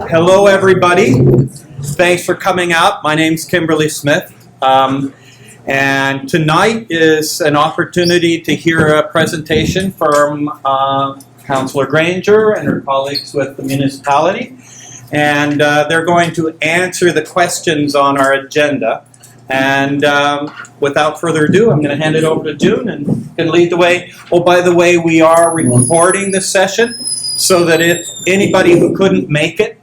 Hello, everybody. Thanks for coming out. My name's Kimberly Smith. And tonight is an opportunity to hear a presentation from Councillor Granger and her colleagues with the municipality. And they're going to answer the questions on our agenda. And without further ado, I'm going to hand it over to June and can lead the way. Oh, by the way, we are recording this session so that if anybody who couldn't make it,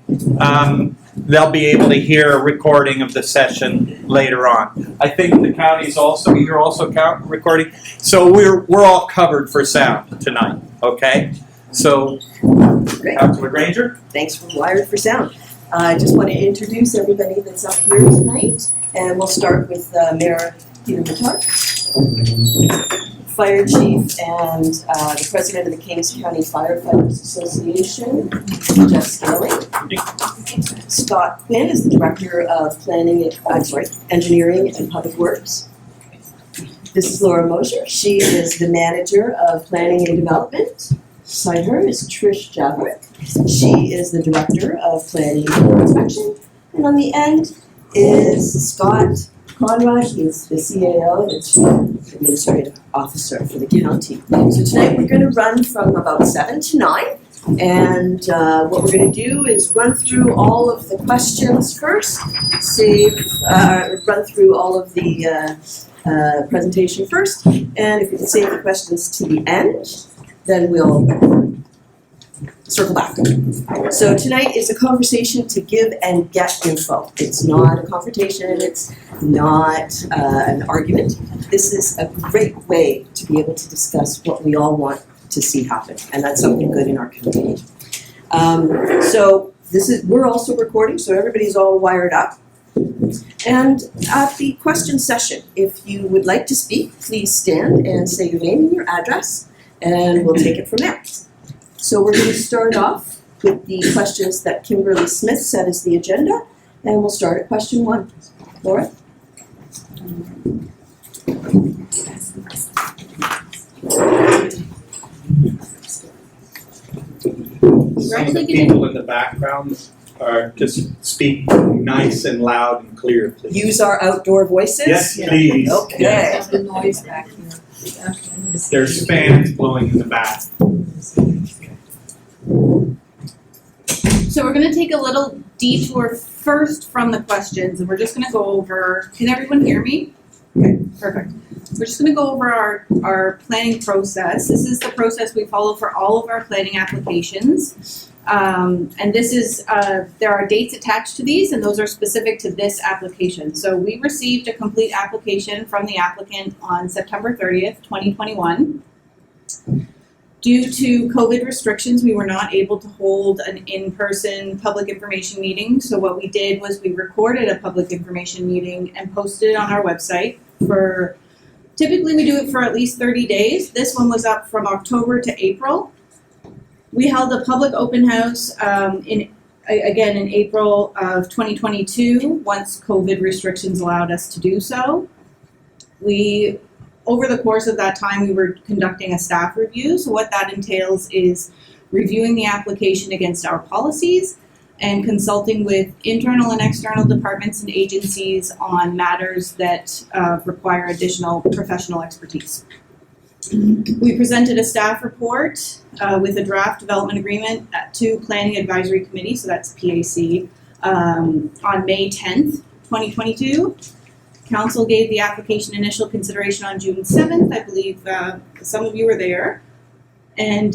they'll be able to hear a recording of the session later on. I think the county's also, you're also recording. So we're all covered for sound tonight, okay? So, Councillor Granger. Thanks for Wired for Sound. I just want to introduce everybody that's up here tonight. And we'll start with Mayor Peter Matar, Fire Chief, and the President of the Kings County Firefighters Association, Jeff Scaling. Scott Quinn is the Director of Engineering and Public Works. This is Laura Mosher. She is the Manager of Planning and Development. Beside her is Trish Javerick. She is the Director of Planning and Inspection. And on the end is Scott Conrad. He's the CAO, the Chief Administrative Officer for the county. So tonight we're going to run from about 7 to 9. And what we're going to do is run through all of the questions first, run through all of the presentation first, and if we can save the questions to the end, then we'll circle back. So tonight is a conversation to give and get info. It's not a confrontation, it's not an argument. This is a great way to be able to discuss what we all want to see happen, and that's something good in our community. So we're also recording, so everybody's all wired up. And at the question session, if you would like to speak, please stand and say your name and your address, and we'll take it from there. So we're going to start off with the questions that Kimberly Smith set as the agenda, and we'll start at question 1. Laura? People in the background are just speak nice and loud and clear, please. Use our outdoor voices? Yes, please. Okay. Yes. The noise back here. There's fans blowing in the back. So we're going to take a little detour first from the questions, and we're just going to go over, can everyone hear me? Okay, perfect. We're just going to go over our planning process. This is the process we follow for all of our planning applications. And this is, there are dates attached to these, and those are specific to this application. So we received a complete application from the applicant on September 30th, 2021. Due to COVID restrictions, we were not able to hold an in-person public information meeting. So what we did was we recorded a public information meeting and posted it on our website for, typically we do it for at least 30 days. This one was up from October to April. We held a public open house in April of 2022, once COVID restrictions allowed us to do so. Over the course of that time, we were conducting a staff review. So what that entails is reviewing the application against our policies and consulting with internal and external departments and agencies on matters that require additional professional expertise. We presented a staff report with a draft development agreement to Planning Advisory Committee, so that's PAC, on May 10th, 2022. Council gave the application initial consideration on June 7th. I believe some of you were there. And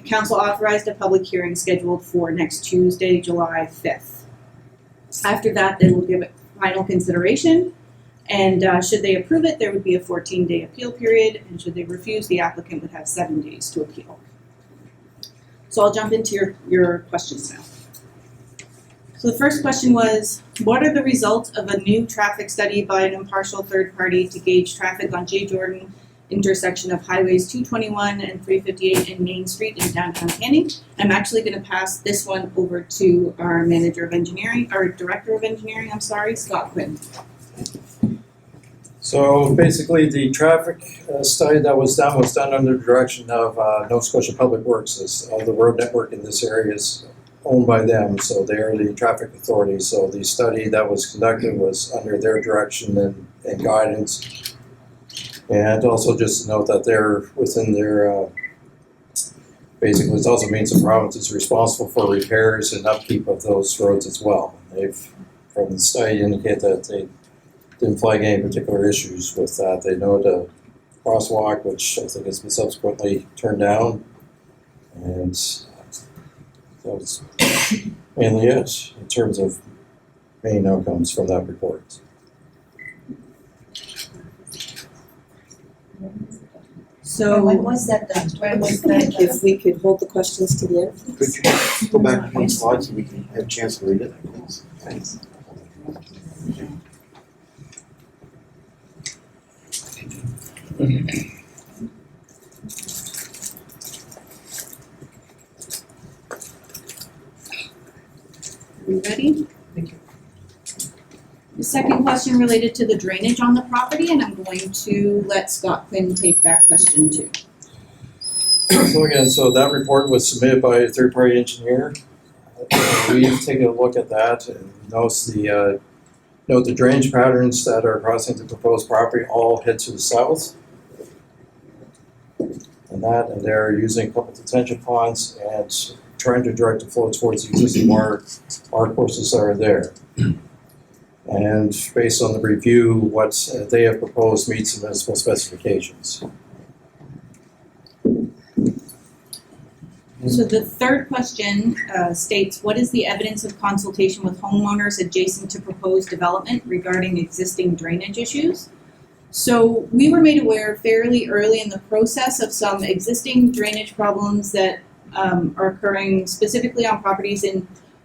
Council authorized a public hearing scheduled for next Tuesday, July 5th. After that, they will give it final consideration. And should they approve it, there would be a 14-day appeal period. And should they refuse, the applicant would have 7 days to appeal. So I'll jump into your questions now. So the first question was, what are the results of a new traffic study by an impartial third party to gauge traffic on J. Jordan intersection of highways 221 and 358 and Main Street in downtown Canning? I'm actually going to pass this one over to our Director of Engineering, Scott Quinn. So basically, the traffic study that was done under the direction of Nova Scotia Public Works. The road network in this area is owned by them, so they are the traffic authority. So the study that was conducted was under their direction and guidance. And also just to note that they're within their, basically it also means the province is responsible for repairs and upkeep of those roads as well. They've, from the study, indicate that they didn't flag any particular issues with that. They know the crosswalk, which I think has been subsequently turned down. And that was mainly it in terms of main outcomes from that report. So When was that done? When was that If we could hold the questions to the end, Could please. you go back one slide so we can have a chance to read it, please? Thanks. Are you ready? The second question related to the drainage on the property, and I'm going to let Scott Quinn take that question too. So again, so that report was submitted by a third-party engineer. We've taken a look at that and note the drainage patterns that are crossing the proposed property all head to the south. And they're using a couple detention ponds and trying to direct the flow towards the existing water courses that are there. And based on the review, what they have proposed meets the municipal specifications. So the third question states, what is the evidence of consultation with homeowners adjacent to proposed development regarding existing drainage issues? So we were made aware fairly early in the process of some existing drainage problems that are occurring specifically on properties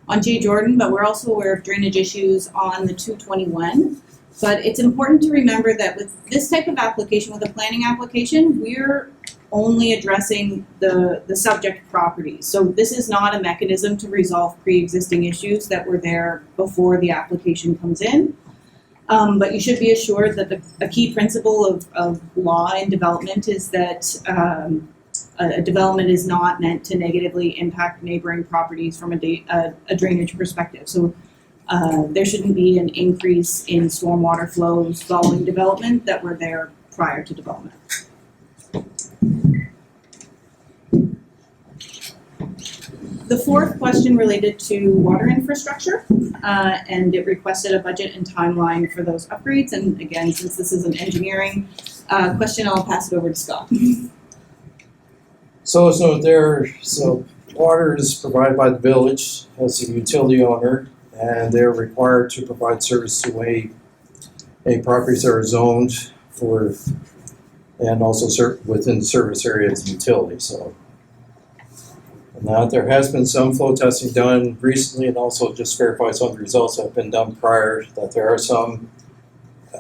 on J. Jordan, but we're also aware of drainage issues on the 221. But it's important to remember that with this type of application, with a planning application, we're only addressing the subject properties. So this is not a mechanism to resolve pre-existing issues that were there before the application comes in. But you should be assured that a key principle of law in development is that a development is not meant to negatively impact neighboring properties from a drainage perspective. So there shouldn't be an increase in stormwater flows following development that were there prior to development. The fourth question related to water infrastructure, and it requested a budget and timeline for those upgrades. And again, since this is an engineering question, I'll pass it over to Scott. So as noted there, so water is provided by the village as a utility owner, and they're required to provide service to any properties that are zoned for, and also within the service area of the utility. So, and that there has been some flow testing done recently, and also just verify some of the results that have been done prior, that there are some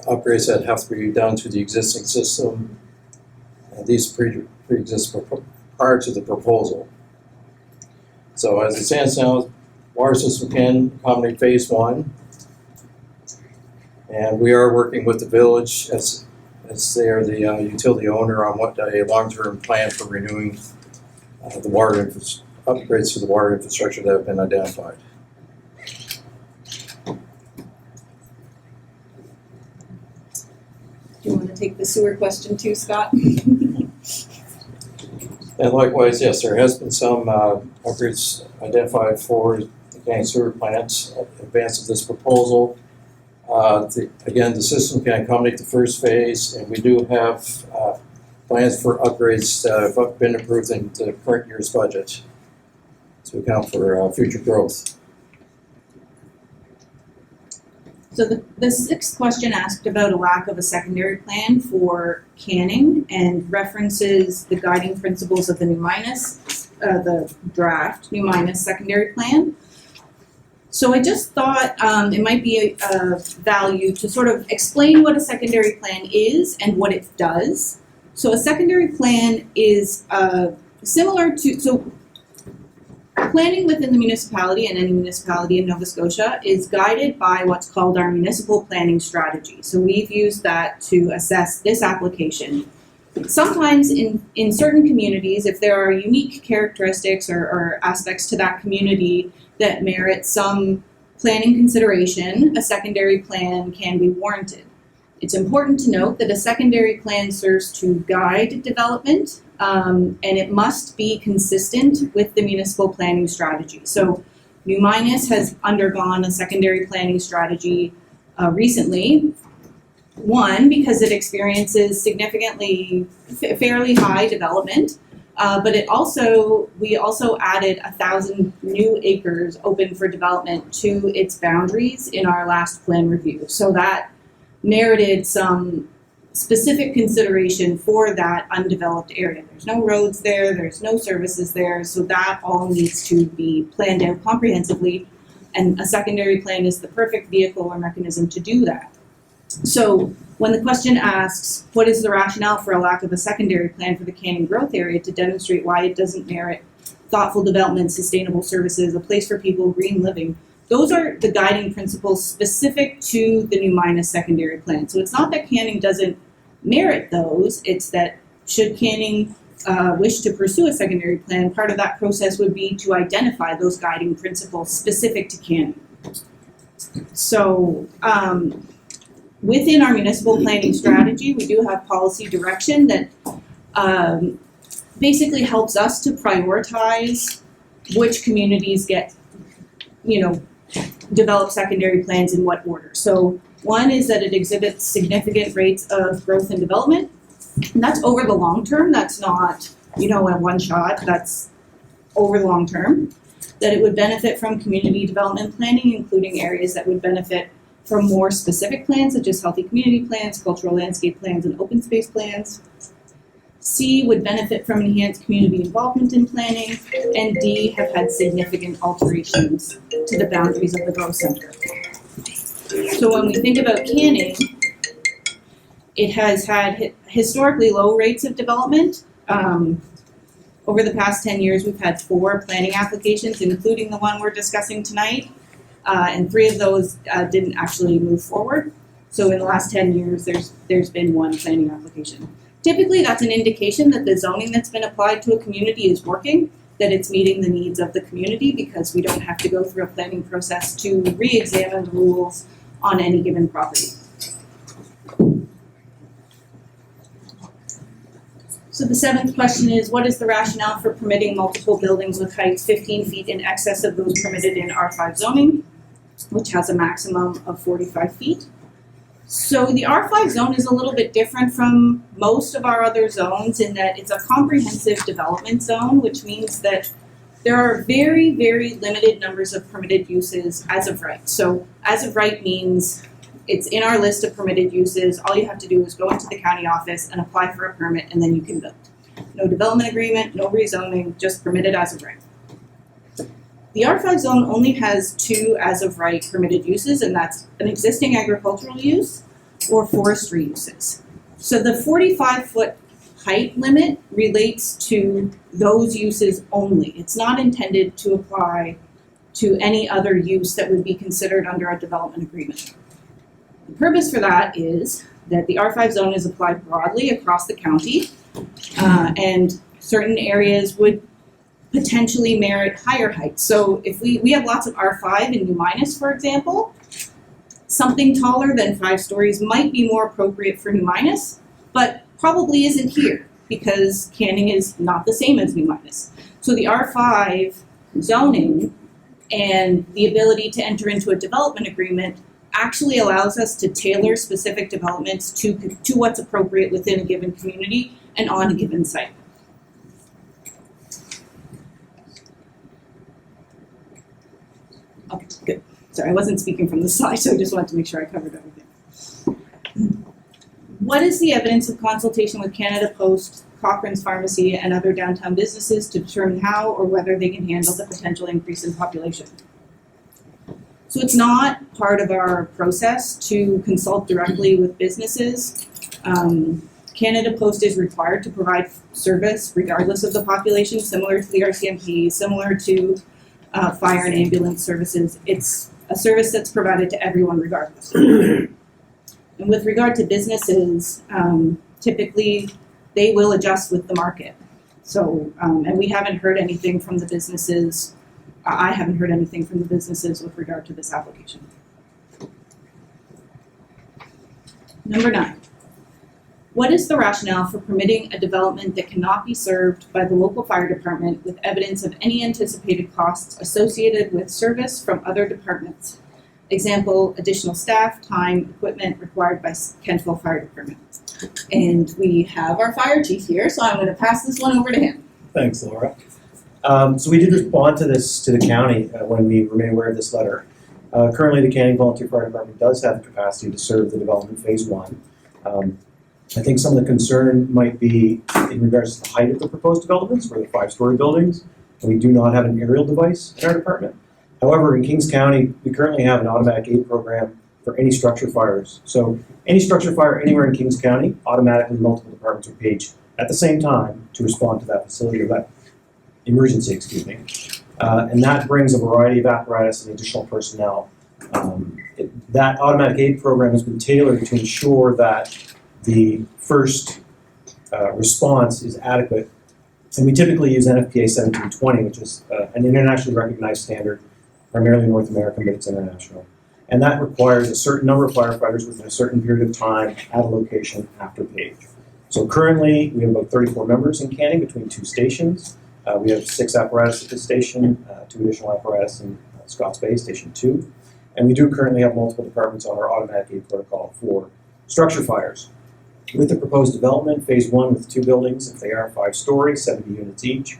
upgrades that have to be done to the existing system. And these pre-exist prior to the proposal. So as it stands now, water system can accommodate phase one. And we are working with the village as they are the utility owner on what a long-term plan for renewing the water upgrades to the water infrastructure that have been identified. Do you want to take the sewer question too, Scott? And likewise, yes, there has been some upgrades identified for the Canning Sewer Plant in advance of this proposal. Again, the system can accommodate the first phase, and we do have plans for upgrades that have been approved in the current year's budget to account for future growth. So the sixth question asked about a lack of a secondary plan for Canning and references the guiding principles of the the draft new minus secondary plan. So I just thought it might be of value to sort of explain what a secondary plan is and what it does. So a secondary plan is similar to, so Planning within the municipality and any municipality in Nova Scotia is guided by what's called our municipal planning strategy. So we've used that to assess this application. Sometimes in certain communities, if there are unique characteristics or aspects to that community that merit some planning consideration, a secondary plan can be warranted. It's important to note that a secondary plan serves to guide development, and it must be consistent with the municipal planning strategy. So New Minas has undergone a secondary planning strategy recently. One, because it experiences significantly fairly high development, but we also added 1,000 new acres open for development to its boundaries in our last plan review. So that merited some specific consideration for that undeveloped area. There's no roads there, there's no services there, so that all needs to be planned out comprehensively, and a secondary plan is the perfect vehicle or mechanism to do that. So when the question asks, what is the rationale for a lack of a secondary plan for the Canning growth area to demonstrate why it doesn't merit thoughtful development, sustainable services, a place for people, green living, those are the guiding principles specific to the New Minas secondary plan. So it's not that Canning doesn't merit those, it's that should Canning wish to pursue a secondary plan, part of that process would be to identify those guiding principles specific to Canning. So within our municipal planning strategy, we do have policy direction that basically helps us to prioritize which communities get, develop secondary plans in what order. So one is that it exhibits significant rates of growth and development. And that's over the long term. That's not, a one shot. That's over the long term. That it would benefit from community development planning, including areas that would benefit from more specific plans, such as healthy community plans, cultural landscape plans, and open space plans. C, would benefit from enhanced community involvement in planning, and D, have had significant alterations to the boundaries of the growth center. So when we think about Canning, it has had historically low rates of development. Over the past 10 years, we've had 4 planning applications, including the one we're discussing tonight, and 3 of those didn't actually move forward. So in the last 10 years, there's been 1 planning application. Typically, that's an indication that the zoning that's been applied to a community is working, that it's meeting the needs of the community, because we don't have to go through a planning process to re-examine the rules on any given property. So the 7th question is, what is the rationale for permitting multiple buildings with heights 15 feet in excess of those permitted in R5 zoning, which has a maximum of 45 feet? So the R5 zone is a little bit different from most of our other zones in that it's a comprehensive development zone, which means that there are very, very limited numbers of permitted uses as of right. So as of right means it's in our list of permitted uses. All you have to do is go into the county office and apply for a permit, and then you can build. No development agreement, no rezoning, just permitted as of right. The R5 zone only has 2 as of right permitted uses, and that's an existing agricultural use or forestry uses. So the 45-foot height limit relates to those uses only. It's not intended to apply to any other use that would be considered under a development agreement. The purpose for that is that the R5 zone is applied broadly across the county, and certain areas would potentially merit higher heights. So if we have lots of R5 in New Minas, for example, something taller than 5 stories might be more appropriate for New Minas, but probably isn't here because Canning is not the same as New Minas. So the R5 zoning and the ability to enter into a development agreement actually allows us to tailor specific developments to what's appropriate within a given community and on a given site. Okay, good. Sorry, I wasn't speaking from the slide, so I just wanted to make sure I covered everything. What is the evidence of consultation with Canada Post, Cochrane's Pharmacy, and other downtown businesses to determine how or whether they can handle the potential increase in population? So it's not part of our process to consult directly with businesses. Canada Post is required to provide service regardless of the population, similar to the RCMP, similar to fire and ambulance services. It's a service that's provided to everyone regardless. And with regard to businesses, typically they will adjust with the market. So, and we haven't heard anything from the businesses. I haven't heard anything from the businesses with regard to this application. Number 9. What is the rationale for permitting a development that cannot be served by the local fire department with evidence of any anticipated costs associated with service from other departments? Example, additional staff, time, equipment required by Kentville Fire Department. And we have our fire chief here, so I'm going to pass this one over to him. Thanks, Laura. So we did respond to this to the county when we were made aware of this letter. Currently, the Canning Volunteer Fire Department does have the capacity to serve the development phase 1. I think some of the concern might be in regards to the height of the proposed developments, where they're 5-story buildings, and we do not have an aerial device in our department. However, in Kings County, we currently have an automatic aid program for any structure fires. So any structure fire anywhere in Kings County, automatically multiple departments are paged at the same time to respond to that facility or that emergency, and that brings a variety of apparatus and additional personnel. That automatic aid program has been tailored to ensure that the first response is adequate. And we typically use NFPA 1720, which is an internationally recognized standard, primarily North American, but it's international. And that requires a certain number of firefighters within a certain period of time at a location after page. So currently, we have about 34 members in Canning between 2 stations. We have 6 apparatus at this station, 2 additional apparatus in Scotts Bay, Station 2. And we do currently have multiple departments on our automatic aid protocol for structure fires. With the proposed development, phase 1 with 2 buildings, if they are 5-story, 70 units each,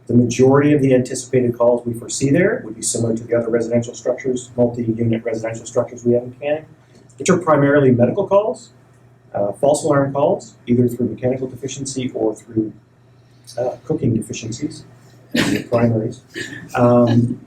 the majority of the anticipated calls we foresee there would be similar to the other residential structures, multi-unit residential structures we have in Canning, which are primarily medical calls, false alarm calls, either through mechanical deficiency or through cooking deficiencies, the primaries, and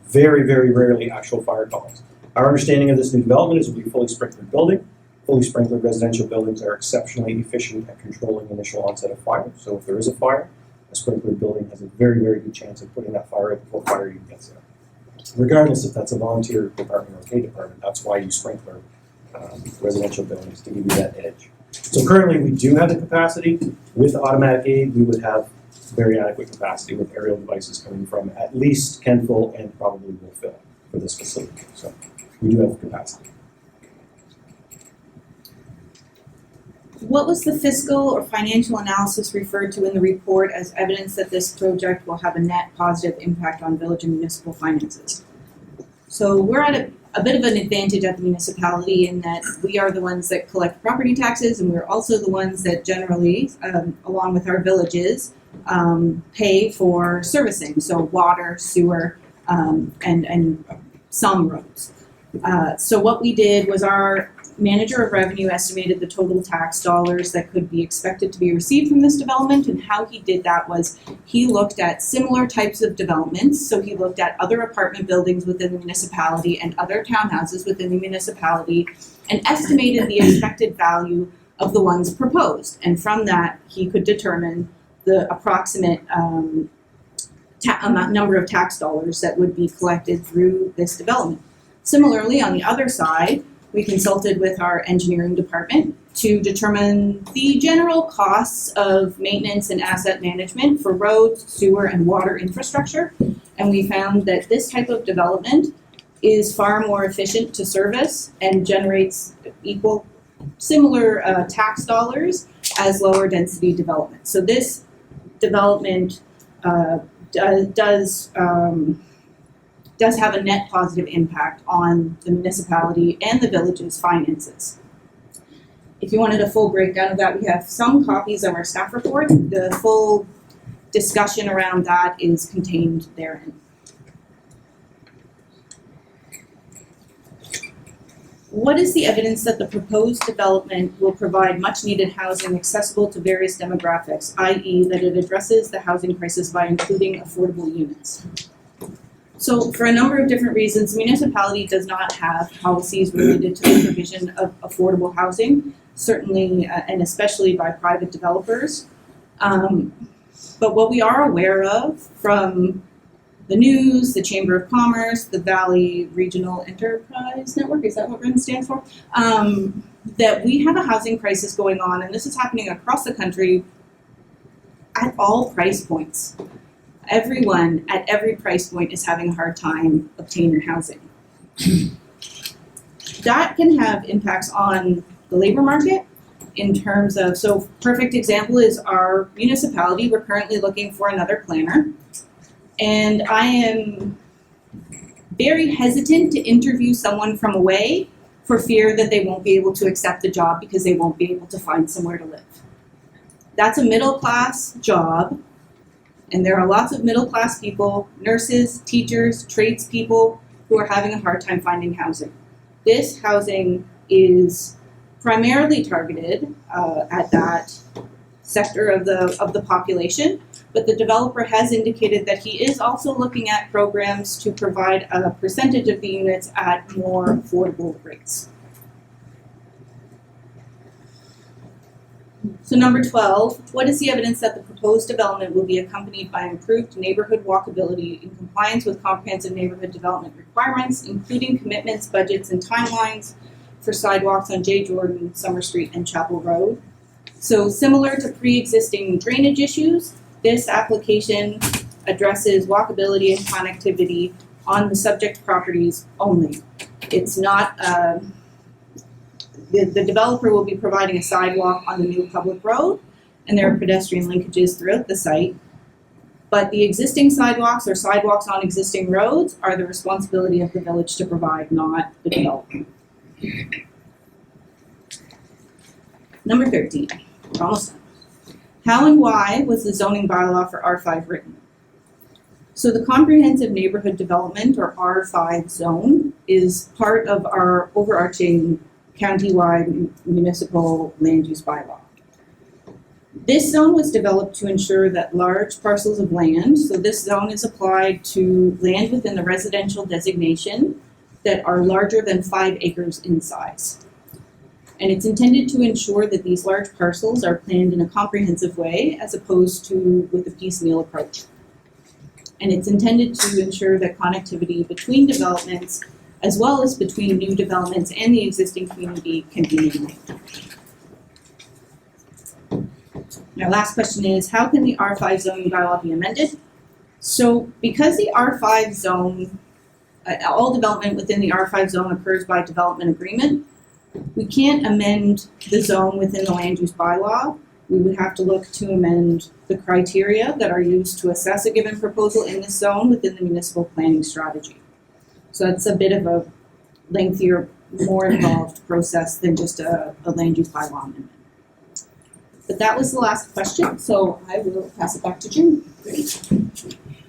very, very rarely actual fire calls. Our understanding of this new development is it will be a fully sprinklered building. Fully sprinkled residential buildings are exceptionally efficient at controlling initial onset of fire. So if there is a fire, a sprinklered building has a very, very good chance of putting that fire out before fire even gets there. Regardless if that's a volunteer department or a K department, that's why you sprinkler residential buildings, to give you that edge. So currently we do have the capacity. With automatic aid, we would have very adequate capacity with aerial devices coming from at least Kentville and probably Wolfville for this facility. So we do have the capacity. What was the fiscal or financial analysis referred to in the report as evidence that this project will have a net positive impact on village and municipal finances? So we're at a bit of an advantage at the municipality in that we are the ones that collect property taxes, and we're also the ones that generally, along with our villages, pay for servicing, so water, sewer, and some roads. So what we did was our manager of revenue estimated the total tax dollars that could be expected to be received from this development, and how he did that was he looked at similar types of developments. So he looked at other apartment buildings within the municipality and other townhouses within the municipality and estimated the expected value of the ones proposed. And from that, he could determine the approximate number of tax dollars that would be collected through this development. Similarly, on the other side, we consulted with our engineering department to determine the general costs of maintenance and asset management for roads, sewer, and water infrastructure. And we found that this type of development is far more efficient to service and generates similar tax dollars as lower density development. So this development does have a net positive impact on the municipality and the village's finances. If you wanted a full breakdown of that, we have some copies of our staff report. The full discussion around that is contained therein. What is the evidence that the proposed development will provide much needed housing accessible to various demographics, i.e. that it addresses the housing crisis by including affordable units? So for a number of different reasons, the municipality does not have policies related to the provision of affordable housing, certainly and especially by private developers. But what we are aware of from the News, the Chamber of Commerce, the Valley Regional Enterprise Network, is that what RIN stands for? That we have a housing crisis going on, and this is happening across the country at all price points. Everyone at every price point is having a hard time obtaining housing. That can have impacts on the labor market in terms of, so perfect example is our municipality. We're currently looking for another planner. And I am very hesitant to interview someone from away for fear that they won't be able to accept the job because they won't be able to find somewhere to live. That's a middle class job, and there are lots of middle class people, nurses, teachers, tradespeople, who are having a hard time finding housing. This housing is primarily targeted at that sector of the population, but the developer has indicated that he is also looking at programs to provide a percentage of the units at more affordable rates. So number 12, what is the evidence that the proposed development will be accompanied by improved neighborhood walkability in compliance with comprehensive neighborhood development requirements, including commitments, budgets, and timelines for sidewalks on J. Jordan, Summer Street, and Chapel Road? So similar to pre-existing drainage issues, this application addresses walkability and connectivity on the subject properties only. It's not, the developer will be providing a sidewalk on the new public road, and there are pedestrian linkages throughout the site. But the existing sidewalks or sidewalks on existing roads are the responsibility of the village to provide, not the developer. Number 13, we're almost done. How and why was the zoning bylaw for R5 written? So the Comprehensive Neighborhood Development, or R5 zone, is part of our overarching countywide municipal land use bylaw. This zone was developed to ensure that large parcels of land, so this zone is applied to land within the residential designation that are larger than 5 acres in size. And it's intended to ensure that these large parcels are planned in a comprehensive way as opposed to with a piecemeal approach. And it's intended to ensure that connectivity between developments as well as between new developments and the existing community can be maintained. Now, last question is, how can the R5 zoning bylaw be amended? So because the R5 zone, all development within the R5 zone occurs by development agreement, we can't amend the zone within the land use bylaw. We would have to look to amend the criteria that are used to assess a given proposal in this zone within the municipal planning strategy. So that's a bit of a lengthier, more involved process than just a land use bylaw amendment. But that was the last question, so I will pass it back to Jim.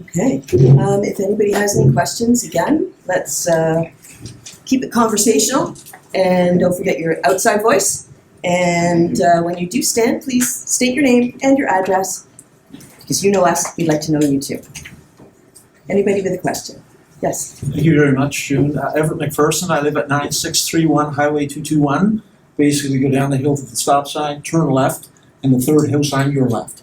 Okay, if anybody has any questions, again, let's keep it conversational, and don't forget your outside voice. And when you do stand, please state your name and your address, because you know us, we'd like to know you too. Anybody with a question? Yes. Thank you very much, June. Everett McPherson. I live at 9631 Highway 221. Basically, go down the hill to the stop sign, turn left, and the third hill sign, your left.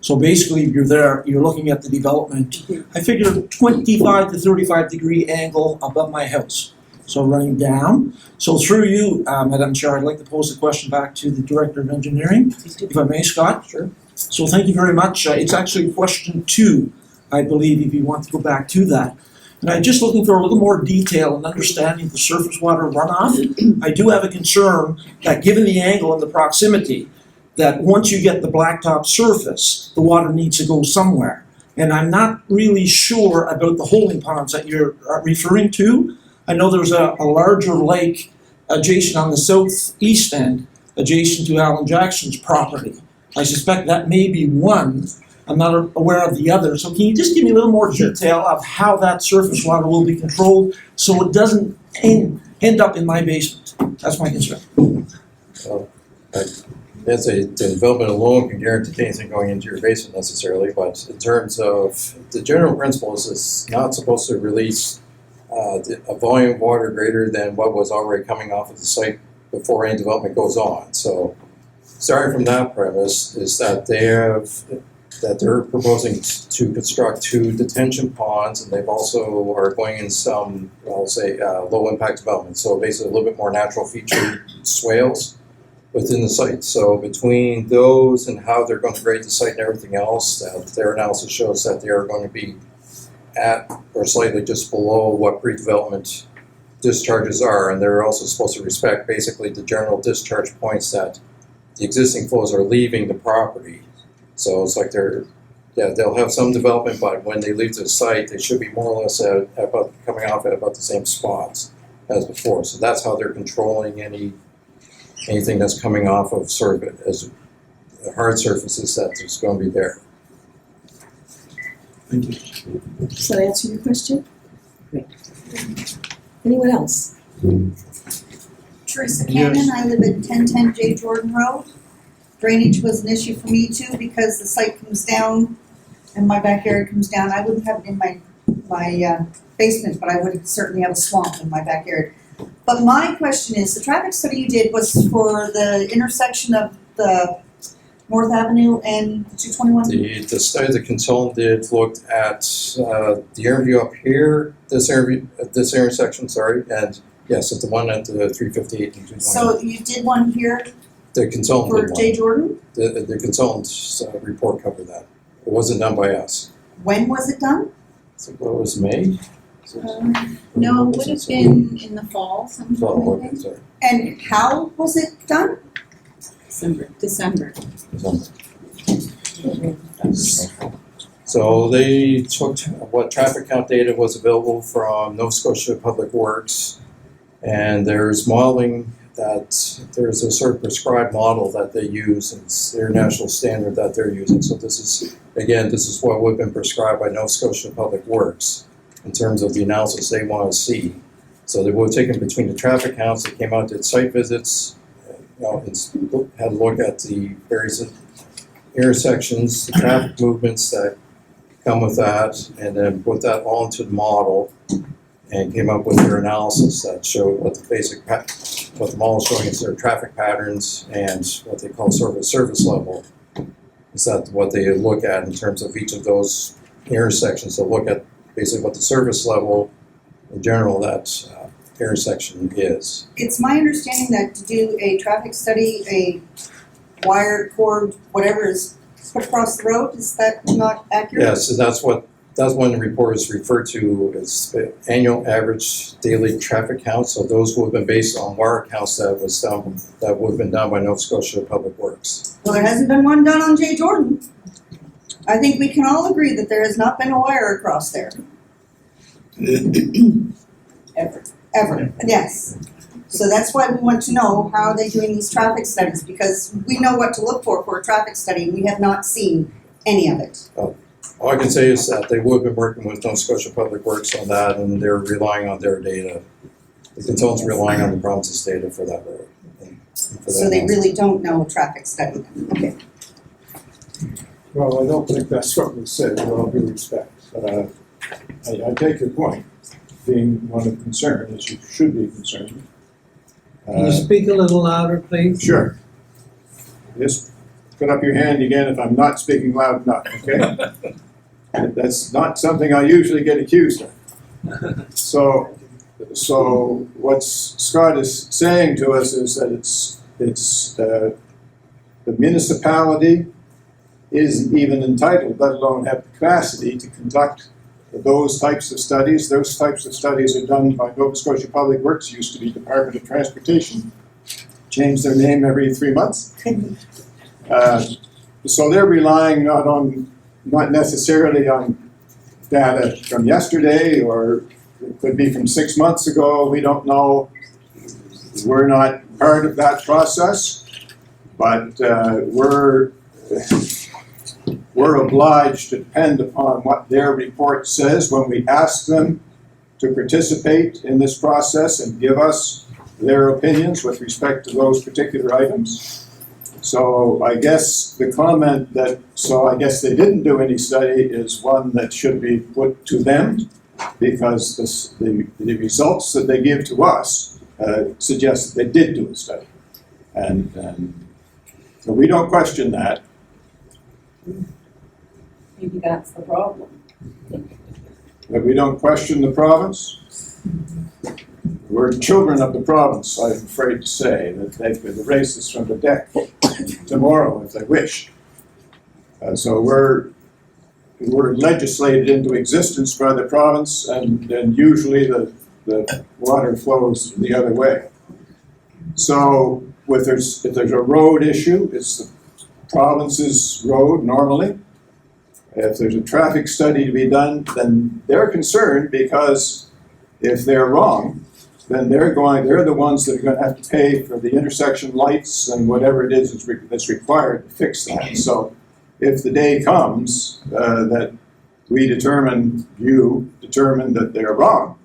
So basically, you're there, you're looking at the development. I figure 25 to 35 degree angle above my house. So running down. So through you, Madam Chair, I'd like to pose a question back to the Director of Engineering, if I may, Scott. Sure. So thank you very much. It's actually question 2, I believe, if you want to go back to that. And I'm just looking for a little more detail and understanding the surface water runoff. I do have a concern that given the angle and the proximity, that once you get the blacktop surface, the water needs to go somewhere. And I'm not really sure about the holding ponds that you're referring to. I know there's a larger lake adjacent on the southeast end, adjacent to Alan Jackson's property. I suspect that may be one. I'm not aware of the other. So can you just give me a little more detail of how that surface water will be controlled so it doesn't end up in my basement? That's my concern. As the development alone can guarantee anything going into your basement necessarily, but in terms of the general principles, it's not supposed to release a volume of water greater than what was already coming off of the site before any development goes on. So starting from that premise is that they have that they're proposing to construct 2 detention ponds, and they've also are going in some, I'll say, low impact development. So basically a little bit more natural feature swales within the site. So between those and how they're going to grade the site and everything else, their analysis shows that they are going to be at or slightly just below what pre-development discharges are, and they're also supposed to respect basically the general discharge points that the existing flows are leaving the property. So it's like they'll have some development, but when they leave the site, they should be more or less at about coming off at about the same spots as before. So that's how they're controlling anything that's coming off of sort of as hard surfaces that is going to be there. Thank you. Does that answer your question? Great. Anyone else? Teresa Cannon, I live at 1010 J. Jordan Road. Drainage was an issue for me too because the site comes down and my backyard comes down. I wouldn't have it in my basement, but I would certainly have a swamp in my backyard. But my question is, the traffic study you did was for the intersection of the North Avenue and 221? The study the consultant did looked at the interview up here, this intersection, and yes, at the one at the 358 and 220. So you did one here The consultant for did one. J. Jordan? The consultant's report covered that. It wasn't done by us. When was it done? So what was May? No, it would have been in the fall sometime, Well, I think. sorry. And how was it done? December. So they took what traffic count data was available from Nova Scotia Public Works, and there's modeling that there's a sort of prescribed model that they use, and it's their national standard that they're using. So this is what would have been prescribed by Nova Scotia Public Works in terms of the analysis they want to see. So they would have taken between the traffic counts, they came out, did site visits, had a look at the various intersections, the traffic movements that come with that, and then put that all into the model and came up with their analysis that showed what the model is showing is their traffic patterns and what they call sort of a service level. Is that what they look at in terms of each of those intersections? They'll look at basically what the service level in general that intersection is. It's my understanding that to do a traffic study, a wire cord, whatever is put across the road, is that not accurate? Yeah, so that's when the report is referred to as the annual average daily traffic count. So those would have been based on wire counts that would have been done by Nova Scotia Public Works. Well, there hasn't been one done on J. Jordan. I think we can all agree that there has not been a wire across there. Ever, yes. So that's why we want to know how they're doing these traffic studies, because we know what to look for a traffic study. We have not seen any of it. All I can say is that they would have been working with Nova Scotia Public Works on that, and they're relying on their data. The consultants are relying on the province's data for that road. So they really don't know traffic study. Okay. Well, I don't think that's what was said, with all due respect. I take your point, being one of concern, as you should be concerned. Can you speak a little louder, please? Sure. Just put up your hand again if I'm not speaking loud enough, okay? That's not something I usually get accused of. So what Scott is saying to us is that it's the municipality isn't even entitled, let alone have the capacity to conduct those types of studies. Those types of studies are done by Nova Scotia Public Works, used to be Department of Transportation, change their name every 3 months. So they're relying not necessarily on data from yesterday, or it could be from 6 months ago, we don't know. We're not part of that process, but we're obliged to depend upon what their report says when we ask them to participate in this process and give us their opinions with respect to those particular items. So I guess the comment that, I guess they didn't do any study is one that should be put to them, because the results that they give to us suggest that they did do a study. And so we don't question that. maybe that's the problem. That we don't question the province? We're children of the province, I'm afraid to say, that they could erase us from the deck tomorrow if they wished. So we're legislated into existence by the province, and usually the water flows the other way. So if there's a road issue, it's the province's road normally. If there's a traffic study to be done, then they're concerned, because if they're wrong, then they're the ones that are going to have to pay for the intersection lights and whatever it is that's required to fix that. So if the day comes that you determine that they're wrong,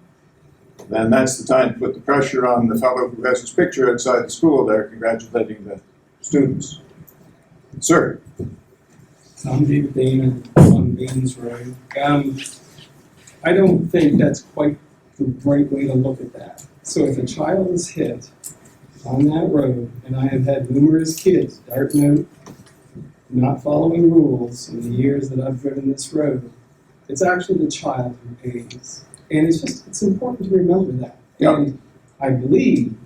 then that's the time to put the pressure on the fellow who has his picture outside the school there congratulating the students. Sir? I'm David Dana on Baines Road. I don't think that's quite the right way to look at that. So if a child is hit on that road, and I have had numerous kids darting out, not following rules in the years that I've driven this road, it's actually the child who pays. And it's important to remember that. Yeah. And I believe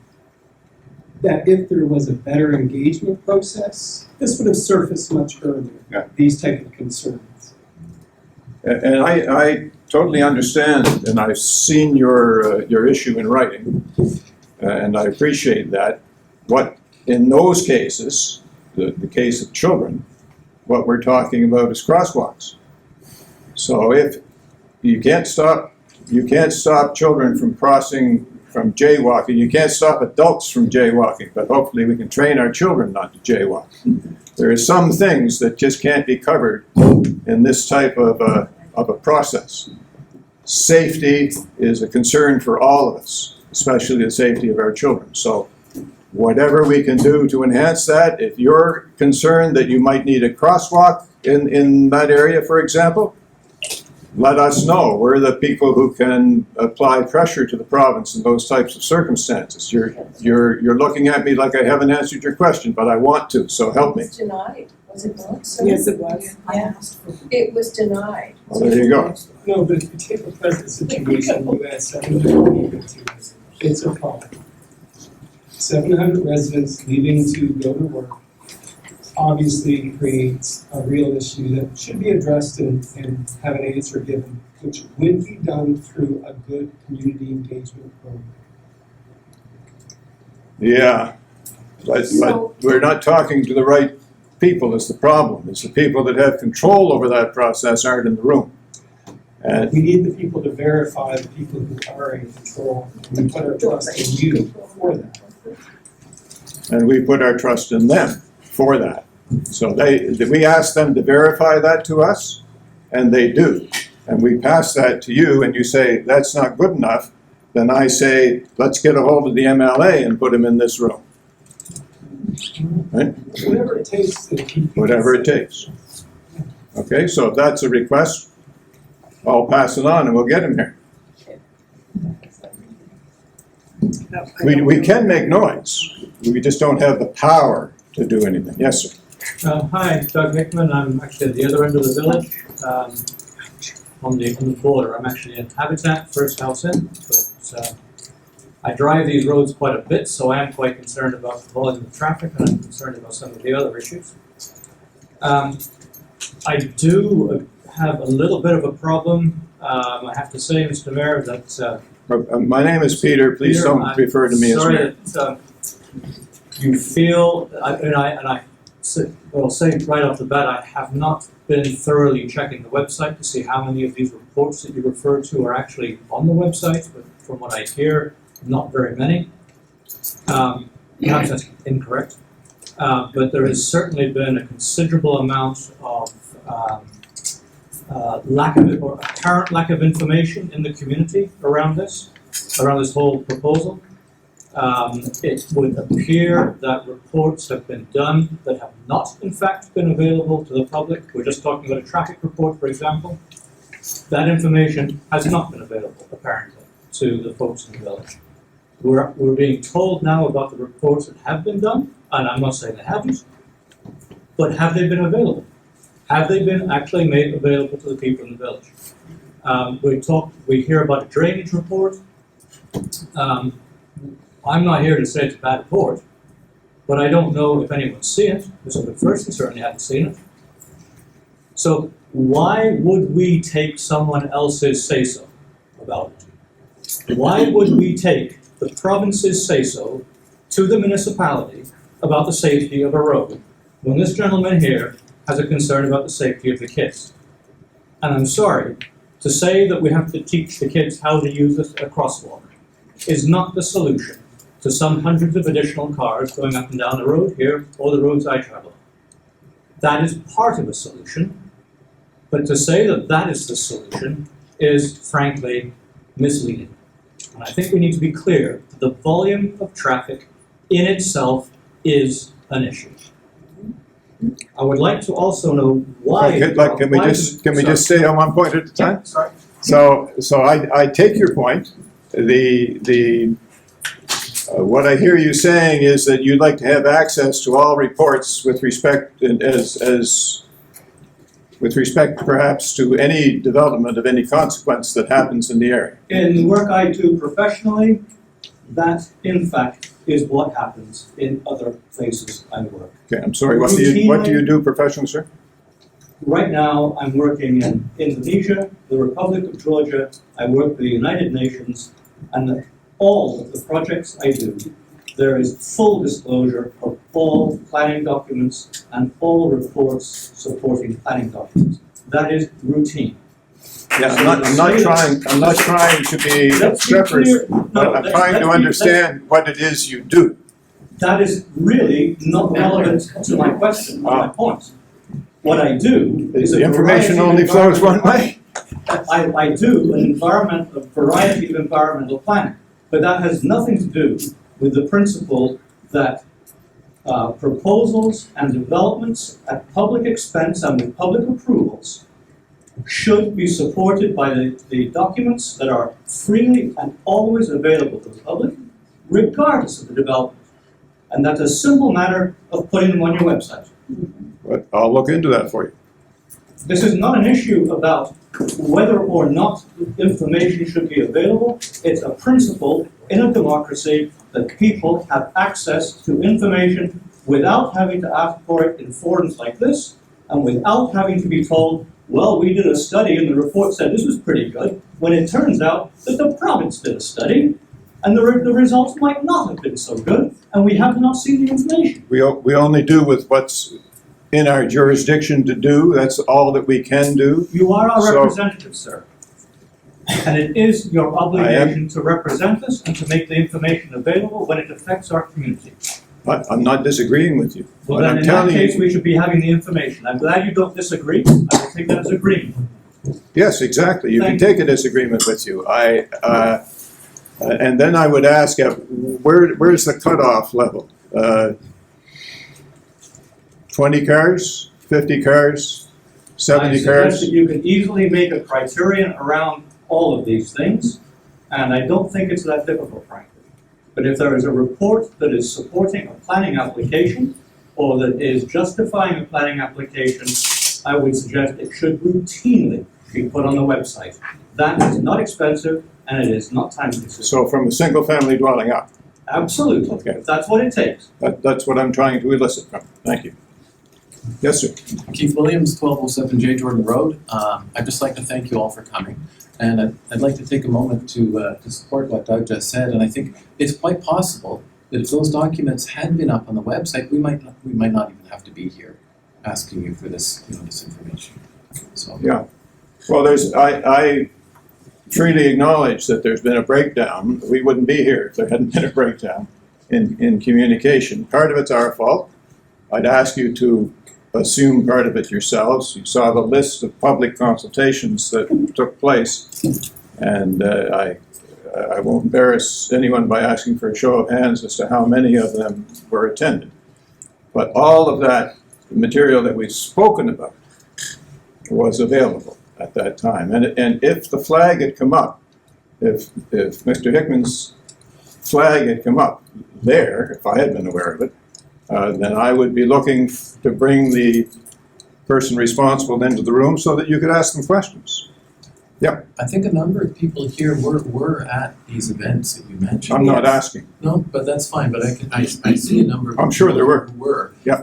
that if there was a better engagement process, this would have surfaced much earlier, Yeah. these type of concerns. And I totally understand, and I've seen your issue in writing, and I appreciate that. What, in those cases, the case of children, what we're talking about is crosswalks. So if you can't stop children from crossing, from jaywalking. You can't stop adults from jaywalking, but hopefully we can train our children not to jaywalk. There are some things that just can't be covered in this type of a process. Safety is a concern for all of us, especially the safety of our children. So whatever we can do to enhance that, if you're concerned that you might need a crosswalk in that area, for example, let us know. We're the people who can apply pressure to the province in those types of circumstances. You're looking at me like I haven't answered your question, but I want to, so help me. It was denied, was it not? So Yes, it was. I asked for it. It was denied. Well, there you go. No, but if you take the present situation, you had 700 residents. It's a problem. 700 residents leaving to go to work obviously creates a real issue that should be addressed and have an answer given, which would be done through a good community engagement program. Yeah, but we're not talking to the right people is the problem. It's the people that have control over that process aren't in the room. And We need the people to verify the people who are in control. We put our trust in you for that. and we put our trust in them for that. So we ask them to verify that to us, and they do. And we pass that to you, and you say, that's not good enough. Then I say, let's get a hold of the MLA and put him in this room. Right? Whatever it takes to keep. Whatever it takes. Okay, so if that's a request, I'll pass it on and we'll get him here. We can make noise. We just don't have the power to do anything. Yes, sir. Hi, Doug Hickman. I'm actually at the other end of the village, on the border. I'm actually in Habitat, first house in, but I drive these roads quite a bit, so I am quite concerned about the volume of traffic, and I'm concerned about some of the other issues. I do have a little bit of a problem. I have to say, Mr. Mayor, that My name is Peter. Please Peter, don't refer to me as mayor. sorry that you feel, and I will say right off the bat, I have not been thoroughly checking the website to see how many of these reports that you refer to are actually on the website, but from what I hear, not very many. Perhaps that's incorrect. But there has certainly been a considerable amount of apparent lack of information in the community around this whole proposal. It would appear that reports have been done that have not, in fact, been available to the public. We're just talking about a traffic report, for example. That information has not been available, apparently, to the folks in the village. We're being told now about the reports that have been done, and I'm not saying they haven't, but have they been available? Have they been actually made available to the people in the village? We hear about a drainage report. I'm not here to say it's a bad report, but I don't know if anyone's seen it. Mr. McPherson certainly hadn't seen it. So why would we take someone else's say-so about it? Why would we take the province's say-so to the municipality about the safety of a road when this gentleman here has a concern about the safety of the kids? And I'm sorry, to say that we have to teach the kids how to use a crosswalk is not the solution to some hundreds of additional cars going up and down the road here or the roads I travel. That is part of a solution, but to say that that is the solution is frankly misleading. And I think we need to be clear that the volume of traffic in itself is an issue. I would like to also know why. Can we just stay on one point at a time? Yeah, sorry. So I take your point. What I hear you saying is that you'd like to have access to all reports with respect with respect perhaps to any development of any consequence that happens in the area. In the work I do professionally, that in fact is what happens in other places I work. Okay, I'm sorry, what do you do professionally, sir? Right now, I'm working in Indonesia, the Republic of Georgia, I work for the United Nations, and all of the projects I do, there is full disclosure of all planning documents and all reports supporting planning documents. That is routine. Yeah, I'm not trying to be obstreperous, but I'm trying to understand what it is you do. That is really not relevant to my question, or my point. What I do is the information only flows one way. I do a variety of environmental planning, but that has nothing to do with the principle that proposals and developments at public expense and with public approvals should be supported by the documents that are freely and always available to the public, regardless of the development. And that's a simple matter of putting them on your website. But I'll look into that for you. This is not an issue about whether or not information should be available. It's a principle in a democracy that people have access to information without having to ask for it in forums like this, and without having to be told, well, we did a study and the report said this was pretty good, when it turns out that the province did a study and the results might not have been so good, and we have not seen the information. We only do with what's in our jurisdiction to do. That's all that we can do. You are our representative, sir. And it is your obligation to represent us and to make the information available when it affects our community. I'm not disagreeing with you. Well, then in that case, we should be having the information. I'm glad you don't disagree. I will take that as agreement. Yes, exactly. You can take a disagreement with you. And then I would ask, where's the cutoff level? 20 cars, 50 cars, 70 I cars? suggest that you can easily make a criterion around all of these things, and I don't think it's that difficult, frankly. But if there is a report that is supporting a planning application, or that is justifying a planning application, I would suggest it should routinely be put on the website. That is not expensive, and it is not time consuming. So from a single family dwelling up? Absolutely, Okay. if that's what it takes. That's what I'm trying to elicit from. Thank you. Yes, sir. Keith Williams, 1207 J. Jordan Road. I'd just like to thank you all for coming. And I'd like to take a moment to support what Doug just said. And I think it's quite possible that if those documents had been up on the website, we might not even have to be here asking you for this, this information. So Yeah. Well, I freely acknowledge that there's been a breakdown. We wouldn't be here if there hadn't been a breakdown in communication. Part of it's our fault. I'd ask you to assume part of it yourselves. You saw the list of public consultations that took place, and I won't embarrass anyone by asking for a show of hands as to how many of them were attended. But all of that material that we've spoken about was available at that time. And if the flag had come up, if Mr. Hickman's flag had come up there, if I had been aware of it, then I would be looking to bring the person responsible into the room so that you could ask them questions. I think a number of people here were at these events that you mentioned. I'm not asking. No, but that's fine, but I see a number of I'm sure there were. people who were. Yeah.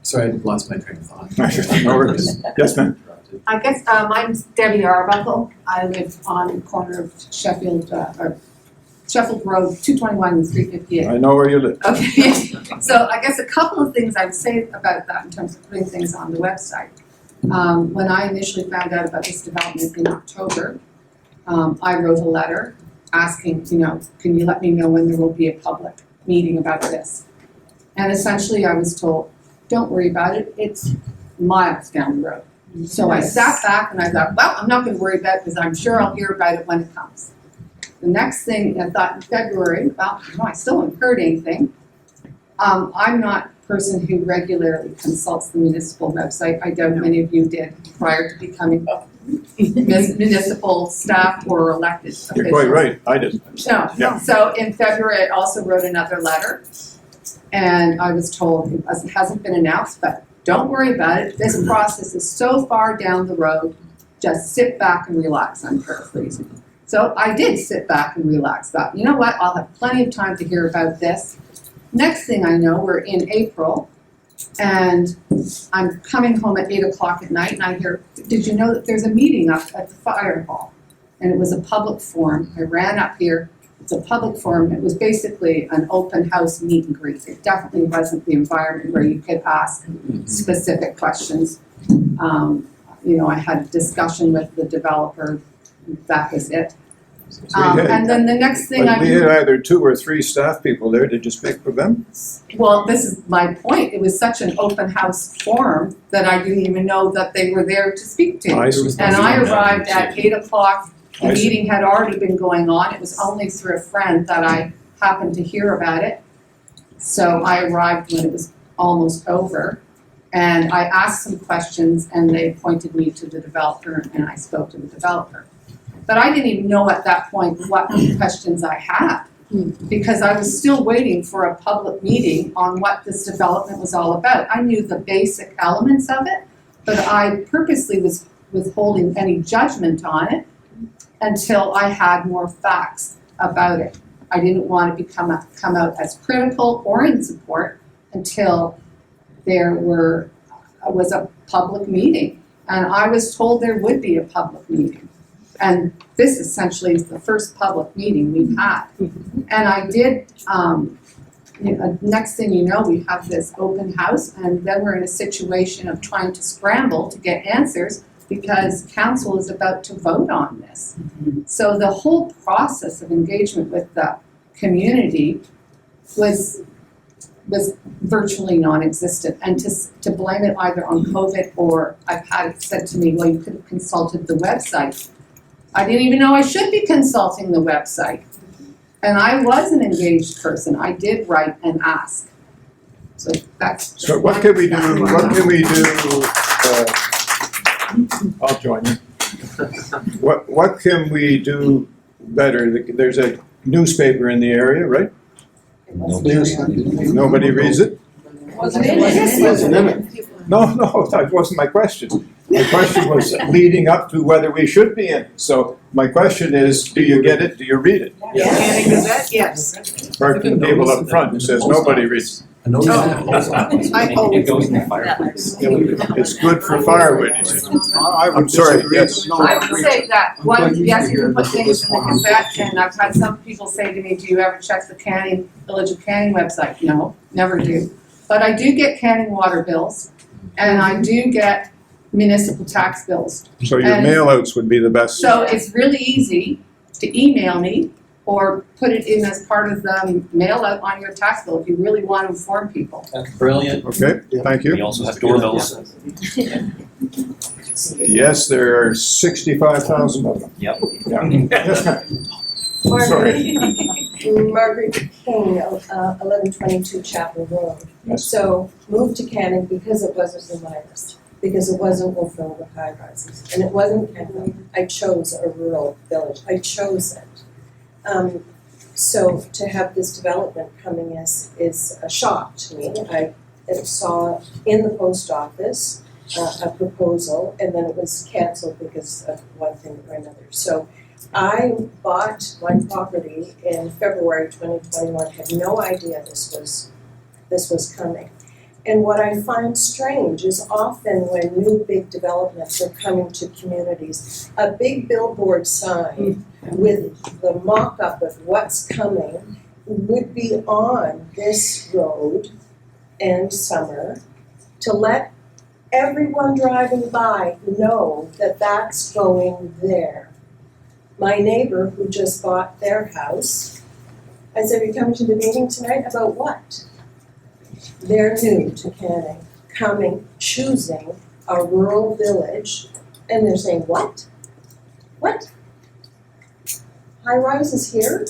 Sorry, I lost my train of thought. No worries. Yes, ma'am. I guess, mine's Debbie Arbuckle. I live on the corner of Sheffield Road, 221 and 358. I know where you live. Okay, so I guess a couple of things I would say about that in terms of putting things on the website. When I initially found out about this development in October, I wrote a letter asking, can you let me know when there will be a public meeting about this? And essentially I was told, don't worry about it, it's miles down the road. So I sat back and I thought, well, I'm not gonna worry about it because I'm sure I'll hear about it when it comes. The next thing I thought in February, well, I still haven't heard anything. I'm not a person who regularly consults the municipal website. I doubt many of you did prior to becoming municipal staff or elected officials. You're quite right. I didn't. No. Yeah. So in February, I also wrote another letter, and I was told it hasn't been announced, but don't worry about it. This process is so far down the road. Just sit back and relax. I'm paraphrasing. So I did sit back and relax. Thought, you know what? I'll have plenty of time to hear about this. Next thing I know, we're in April, and I'm coming home at 8 o'clock at night, and I hear, did you know that there's a meeting up at the fire hall? And it was a public forum. I ran up here. It's a public forum. It was basically an open house meet and greet. It definitely wasn't the environment where you could ask specific questions. I had a discussion with the developer. That was it. And then the next thing we had either 2 or 3 staff people there. Did you speak for them? Well, this is my point. It was such an open house forum that I didn't even know that they were there to speak to. And I arrived at 8 o'clock. The meeting had already been going on. It was only through a friend that I happened to hear about it. So I arrived when it was almost over. And I asked some questions, and they pointed me to the developer, and I spoke to the developer. But I didn't even know at that point what questions I had, because I was still waiting for a public meeting on what this development was all about. I knew the basic elements of it, but I purposely was withholding any judgment on it until I had more facts about it. I didn't want to come out as critical or in support until there was a public meeting. And I was told there would be a public meeting. And this essentially is the first public meeting we've had. And I did, next thing you know, we have this open house, and then we're in a situation of trying to scramble to get answers because council is about to vote on this. So the whole process of engagement with the community was virtually non-existent, and to blame it either on COVID or I've had it said to me, well, you could have consulted the website. I didn't even know I should be consulting the website. And I was an engaged person. I did write and ask. So that's. So what can we do? I'll join you. What can we do better? There's a newspaper in the area, right? Nobody reads it? No, that wasn't my question. My question was leading up to whether we should be in it. So my question is, do you get it? Do you read it? Yes. Yes. Apart from the people up front who says nobody reads it. It goes in the fireplace. It's good for firewood, you see. I'm sorry, yes. I would say that, yes, you can put things in the Gazette, and I've had some people say to me, do you ever check the Village of Canning website? No, never do. But I do get Canning water bills, and I do get municipal tax bills. So your mail-outs would be the best. So it's really easy to email me or put it in as part of the mail out on your tax bill if you really want to inform people. That's brilliant. Okay, thank you. We also have doorbells. Yes, there are 65,000 of them. Yep. Yes, ma'am. Sorry. Margaret King, 1122 Chapel Road. Yes. So moved to Canning because it wasn't the virus, because it wasn't fulfilled with high rises, and it wasn't Canning. I chose a rural village. I chose it. So to have this development coming is a shock to me. that saw in the post office a proposal, and then it was canceled because of one thing or another. So I bought my property in February 2021, had no idea this was coming. And what I find strange is often when new big developments are coming to communities, a big billboard sign with the mock-up of what's coming would be on this road and summer to let everyone driving by know that that's going there. My neighbor who just bought their house, I said, are you coming to the meeting tonight? About what? They're new to Canning, coming, choosing a rural village, and they're saying, what? What? High rises here?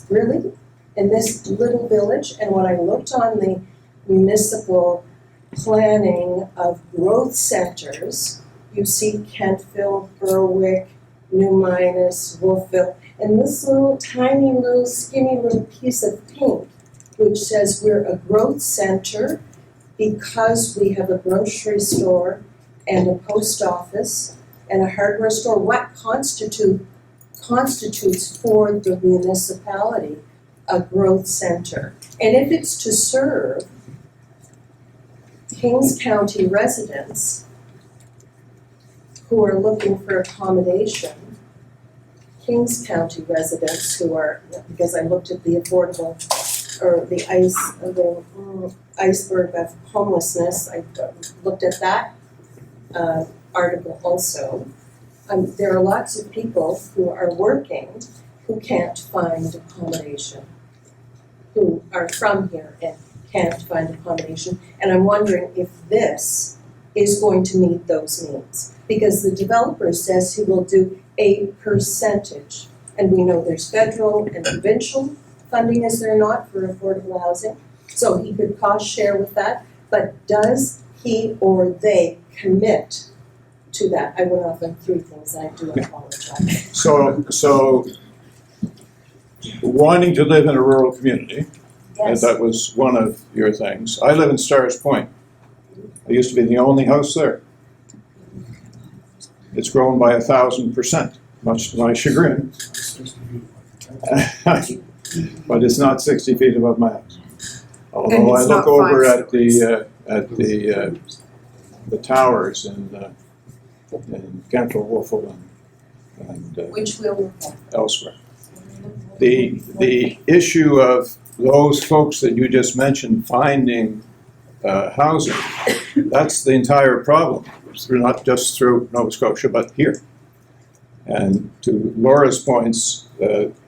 Really? In this little village? And when I looked on the municipal planning of growth centers, you see Kentville, Berwick, New Minas, Wolfville, and this little tiny little skinny little piece of pink which says we're a growth center because we have a grocery store and a post office and a hardware store. What constitutes for the municipality a growth center? And if it's to serve Kings County residents who are looking for accommodation, Kings County residents who are, because I looked at the affordable or the iceberg of homelessness, I looked at that article also. There are lots of people who are working who can't find accommodation, who are from here and can't find accommodation. And I'm wondering if this is going to meet those needs. Because the developer says he will do a percentage. And we know there's federal and provincial funding, is there not, for affordable housing? So he could cost share with that. But does he or they commit to that? I went off on three things, and I do apologize. So wanting to live in a rural community, Yes. that was one of your things. I live in Stars Point. I used to be the only house there. It's grown by 1,000%, much to my chagrin. But it's not 60 feet above my house. Although I look over at the towers in Kentville, Wolfville, and Which will look at. elsewhere. The issue of those folks that you just mentioned finding housing, that's the entire problem. It's not just through Nova Scotia, but here. And to Laura's points,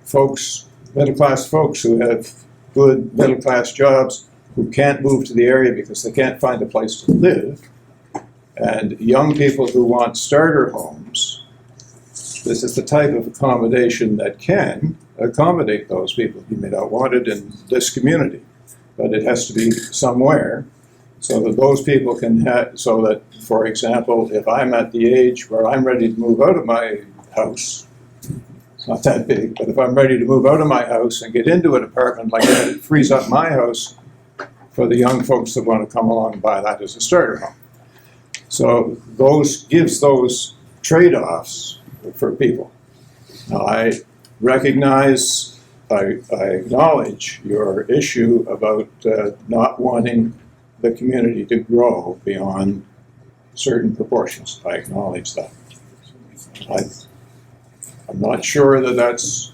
folks, middle-class folks who have good middle-class jobs who can't move to the area because they can't find a place to live, and young people who want starter homes, this is the type of accommodation that can accommodate those people. You may not want it in this community, but it has to be somewhere so that those people can have, so that, for example, if I'm at the age where I'm ready to move out of my house, it's not that big, but if I'm ready to move out of my house and get into an apartment like that, it frees up my house for the young folks that want to come along and buy that as a starter home. So gives those trade-offs for people. Now, I recognize, I acknowledge your issue about not wanting the community to grow beyond certain proportions. I acknowledge that. I'm not sure that that's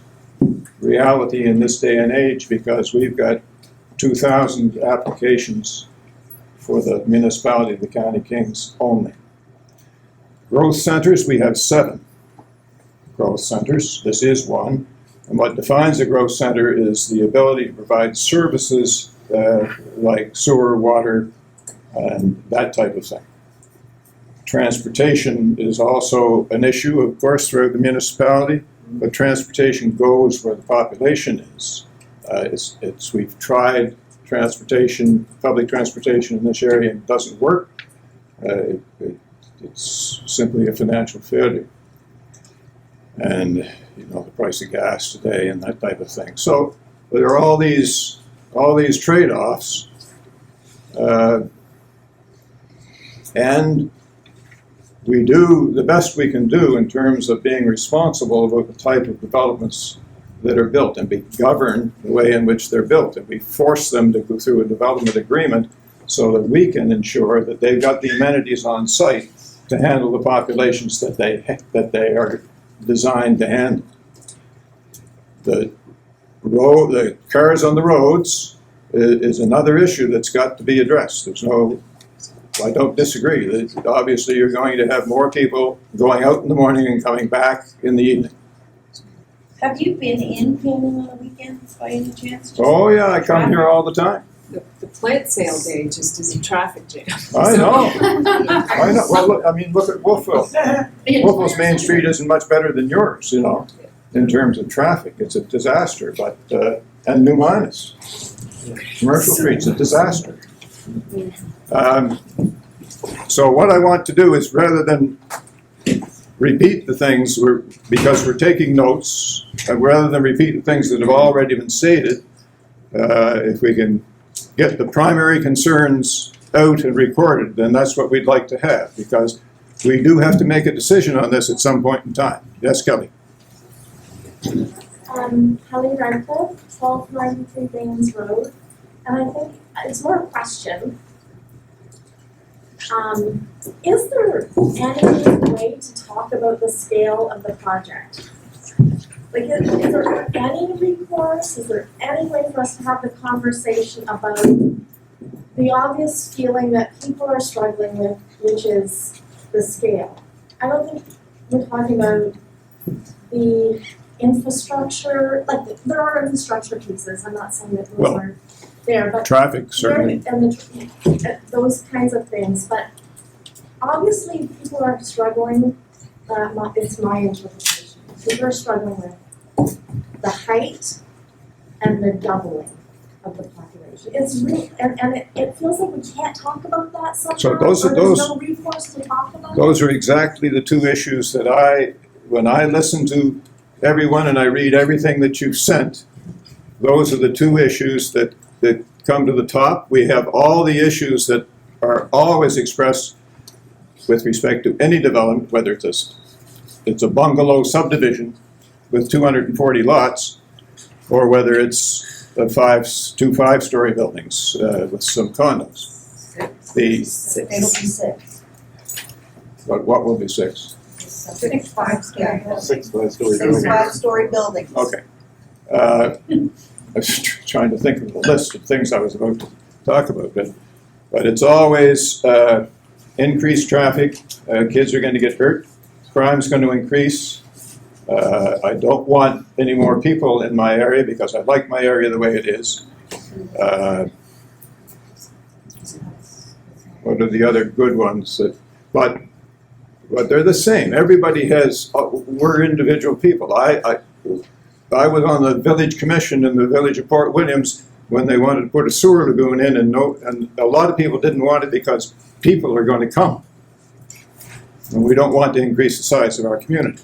reality in this day and age because we've got 2,000 applications for the municipality of the County Kings only. Growth centers, we have 7 growth centers. This is one. And what defines a growth center is the ability to provide services like sewer, water, and that type of thing. Transportation is also an issue, of course, throughout the municipality, but transportation goes where the population is. We've tried transportation, public transportation in this area, and it doesn't work. It's simply a financial failure. And, you know, the price of gas today and that type of thing. So there are all these trade-offs, And we do the best we can do in terms of being responsible about the type of developments that are built, and we govern the way in which they're built, and we force them to go through a development agreement so that we can ensure that they've got the amenities on site to handle the populations that they are designed to handle. The cars on the roads is another issue that's got to be addressed. I don't disagree. Obviously, you're going to have more people going out in the morning and coming back in the evening. Have you been in Canning on the weekends by any chance? Oh yeah, I come here all the time. The plant sale day just is a traffic jam. I know. I know. Well, look at Wolfville. Wolfville's Main Street isn't much better than yours, in terms of traffic. It's a disaster, but and New Minas. Commercial Street's a disaster. So what I want to do is, rather than repeat the things, because we're taking notes, rather than repeat the things that have already been stated, if we can get the primary concerns out and recorded, then that's what we'd like to have, because we do have to make a decision on this at some point in time. Yes, Kelly? Kelly Redcliffe, 1293 Baines Road, and I think it's more a question. Is there any way to talk about the scale of the project? Like, is there any recourse? Is there any way for us to have the conversation about the obvious feeling that people are struggling with, which is the scale? I don't think we're talking about the infrastructure, like there are infrastructure pieces, I'm not saying that those are there, but traffic, certainly. And those kinds of things, but obviously people are struggling, it's my interpretation, people are struggling with the height and the doubling of the population. It's real, and it feels like we can't talk about that somehow, So there's no recourse to talk about those are exactly the two issues that when I listen to everyone and I read everything that you've sent, those are the two issues that come to the top. We have all the issues that are always expressed with respect to any development, whether it's a bungalow subdivision with 240 lots, or whether it's two five-story buildings with some condos. It'll be 6. What will be 6? 6 5-story buildings. 6 5-story 6 5-story buildings. Okay. I was trying to think of the list of things I was about to talk about, but it's always increased traffic, kids are going to get hurt, crime's going to increase. I don't want any more people in my area because I like my area the way it is. What are the other good ones? But they're the same. Everybody we're individual people. I was on the village commission in the village of Port Williams when they wanted to put a sewer lagoon in, and a lot of people didn't want it because people are going to come. And we don't want to increase the size of our community.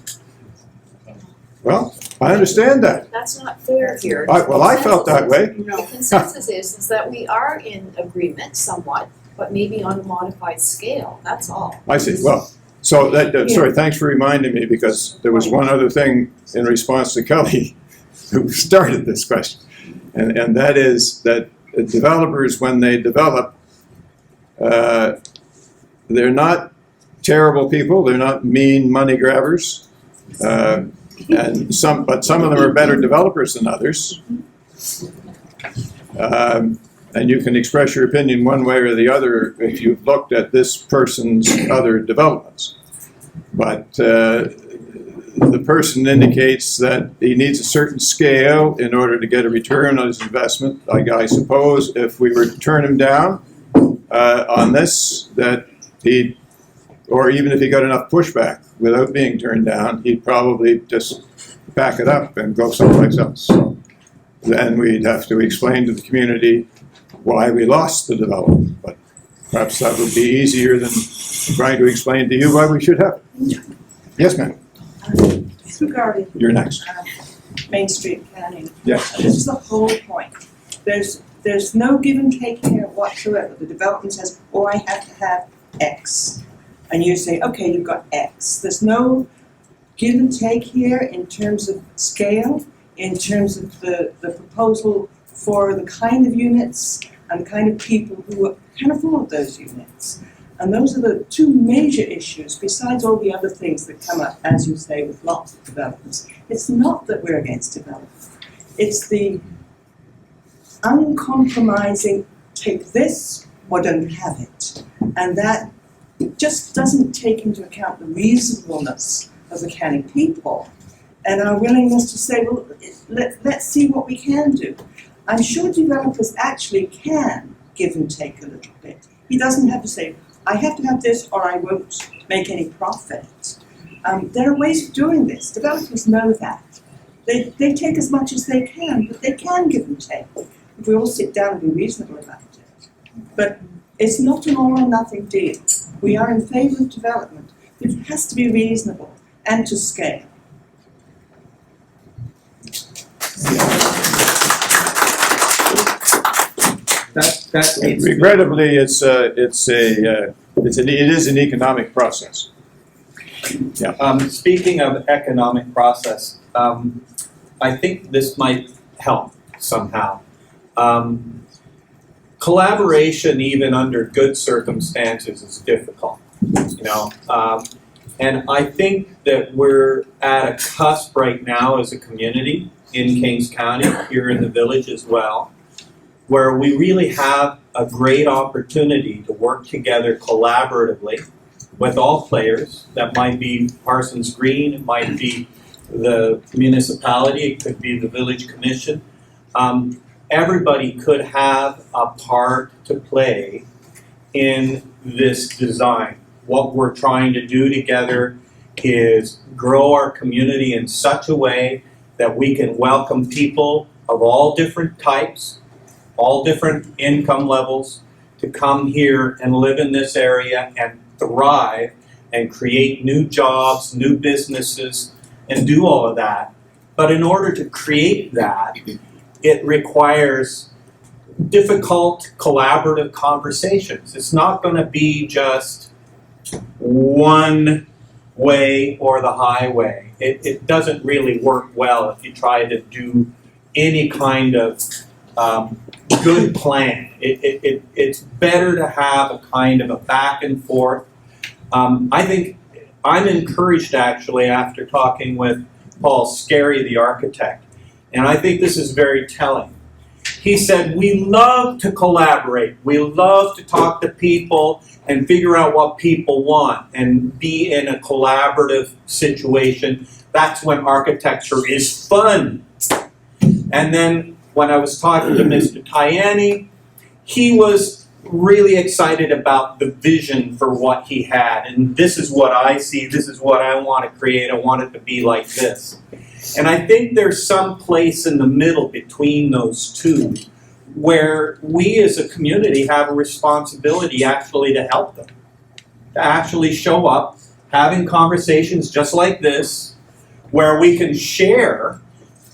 Well, I understand that. That's not fair here. I felt that way. The consensus is that we are in agreement somewhat, but maybe on a modified scale, that's all. I see. Well, so sorry, thanks for reminding me, because there was one other thing in response to Kelly who started this question. And that is that developers, when they develop, they're not terrible people, they're not mean money grabbers, but some of them are better developers than others. And you can express your opinion one way or the other if you've looked at this person's other developments. But the person indicates that he needs a certain scale in order to get a return on his investment. I suppose if we were to turn him down on this, that or even if he got enough pushback without being turned down, he'd probably just back it up and go someplace else. So then we'd have to explain to the community why we lost the development. But perhaps that would be easier than trying to explain to you why we should have it. Yes, ma'am. Regarding You're next. Main Street Canning. Yes. This is the whole point. There's There's no give and take here whatsoever. The development says, oh, I have to have X. And you say, okay, you've got X. There's no give and take here in terms of scale, in terms of the proposal for the kind of units and the kind of people who can afford those units. And those are the two major issues, besides all the other things that come up, as you say, with lots of developments. It's not that we're against development. It's the uncompromising, take this or don't have it. And that just doesn't take into account the reasonableness of the Canning people and our willingness to say, well, let's see what we can do. I'm sure developers actually can give and take a little bit. He doesn't have to say, I have to have this or I won't make any profit. There are ways of doing this. Developers know that. They take as much as they can, but they can give and take if we all sit down and be reasonable about it. But it's not an all or nothing deal. We are in favour of development, but it has to be reasonable and to scale. Regrettably, it is an economic process. Yeah. Speaking of economic process, I think this might help somehow. Collaboration, even under good circumstances, is difficult. And I think that we're at a cusp right now as a community in Kings County, here in the village as well, where we really have a great opportunity to work together collaboratively with all players. That might be Parsons Green, it might be the municipality, it could be the village commission. Everybody could have a part to play in this design. What we're trying to do together is grow our community in such a way that we can welcome people of all different types, all different income levels, to come here and live in this area and thrive and create new jobs, new businesses, and do all of that. But in order to create that, it requires difficult collaborative conversations. It's not going to be just one way or the highway. It doesn't really work well if you try to do any kind of good plan. It's better to have a kind of a back and forth. I think I'm encouraged actually after talking with Paul Scarry, the architect, and I think this is very telling. He said, we love to collaborate. We love to talk to people and figure out what people want and be in a collaborative situation. That's when architecture is fun. And then when I was talking to Mr. Tajani, he was really excited about the vision for what he had. And this is what I see. This is what I want to create. I want it to be like this. And I think there's some place in the middle between those two where we as a community have a responsibility actually to help them, to actually show up, having conversations just like this, where we can share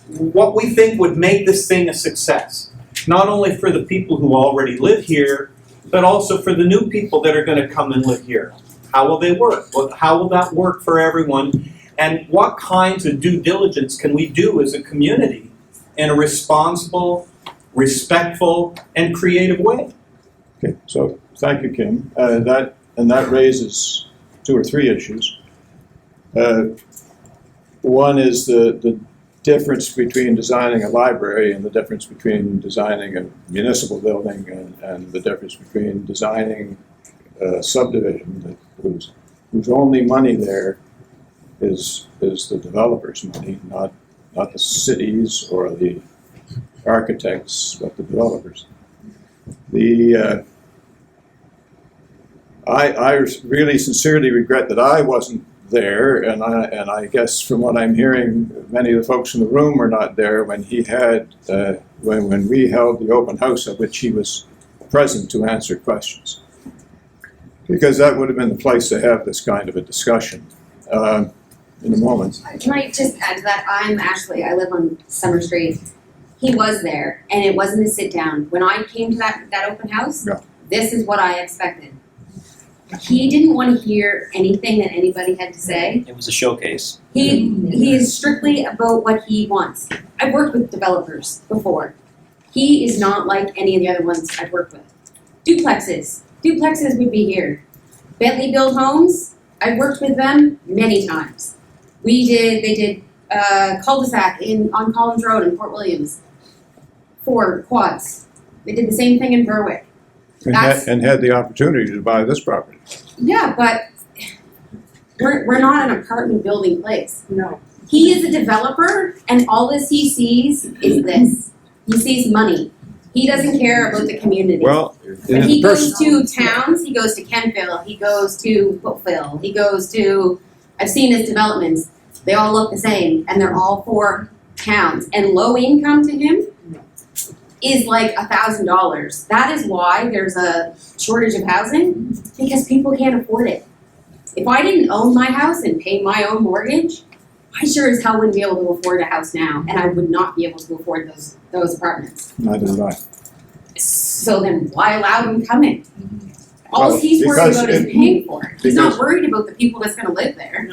what we think would make this thing a success. Not only for the people who already live here, but also for the new people that are going to come and live here. How will they work? How will that work for everyone? And what kinds of due diligence can we do as a community in a responsible, respectful, and creative way? Okay, so thank you, Kim. That raises two or three issues. One is the difference between designing a library and the difference between designing a municipal building and the difference between designing a subdivision whose only money there is the developer's money, not the cities or the architects, but the developers. I really sincerely regret that I wasn't there, and I guess from what I'm hearing, many of the folks in the room were not there when he had when we held the open house at which he was present to answer questions, because that would have been the place to have this kind of a discussion. In a moment. Can I just add to that? I live on Summer Street. he was there, and it wasn't a sit down. When I came to that open house, Yeah. this is what I expected. He didn't want to hear anything that anybody had to say. It was a showcase. He is strictly about what he wants. I've worked with developers before. He is not like any of the other ones I've worked with. Duplexes would be here. Bentley Build Homes, I've worked with them many times. They did cul-de-sac on Collins Road in Port Williams. 4 quads. They did the same thing in Berwick. And had the opportunity to buy this property. Yeah, but we're not an apartment building place. No. He is a developer, and all this he sees is this. He sees money. He doesn't care about the community. Well, But he goes to towns, he goes to Kentville, he goes to Brookville, he goes to, I've seen his developments, they all look the same, and they're all for towns. And low income to him is like $1,000. That is why there's a shortage of housing, because people can't afford it. If I didn't own my house and pay my own mortgage, I sure as hell wouldn't be able to afford a house now, and I would not be able to afford those apartments. Neither did I. So then why allow them coming? All Well, he's worried because about is it- paying for it. He's not because- worried about the people that's gonna live there.